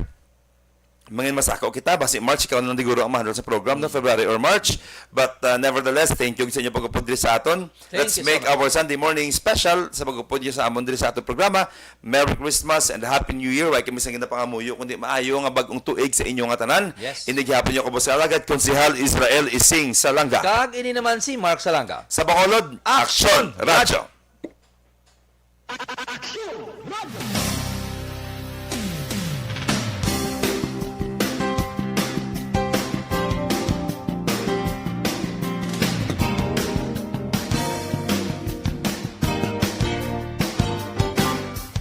Speaker 7: Mangin masako kita, basi March, ikaw na lang diguro ang mahal sa program no February or March. But nevertheless, thank you sa inyo pagupod diri sa aton. Let's
Speaker 6: you so
Speaker 7: make
Speaker 6: much.
Speaker 7: our Sunday morning special sa pagupod niyo sa amon diri sa aton programa. Merry Christmas and Happy New Year. Way kami sa ginapangamuyo kundi maayo nga bagong tuig sa inyo nga tanan.
Speaker 6: Yes.
Speaker 7: Inigihapon niyo ko sa alagad konsehal Israel Ising Salanga.
Speaker 6: Kag ini naman si Mark Salanga.
Speaker 7: Sa Bacolod, Action Radio.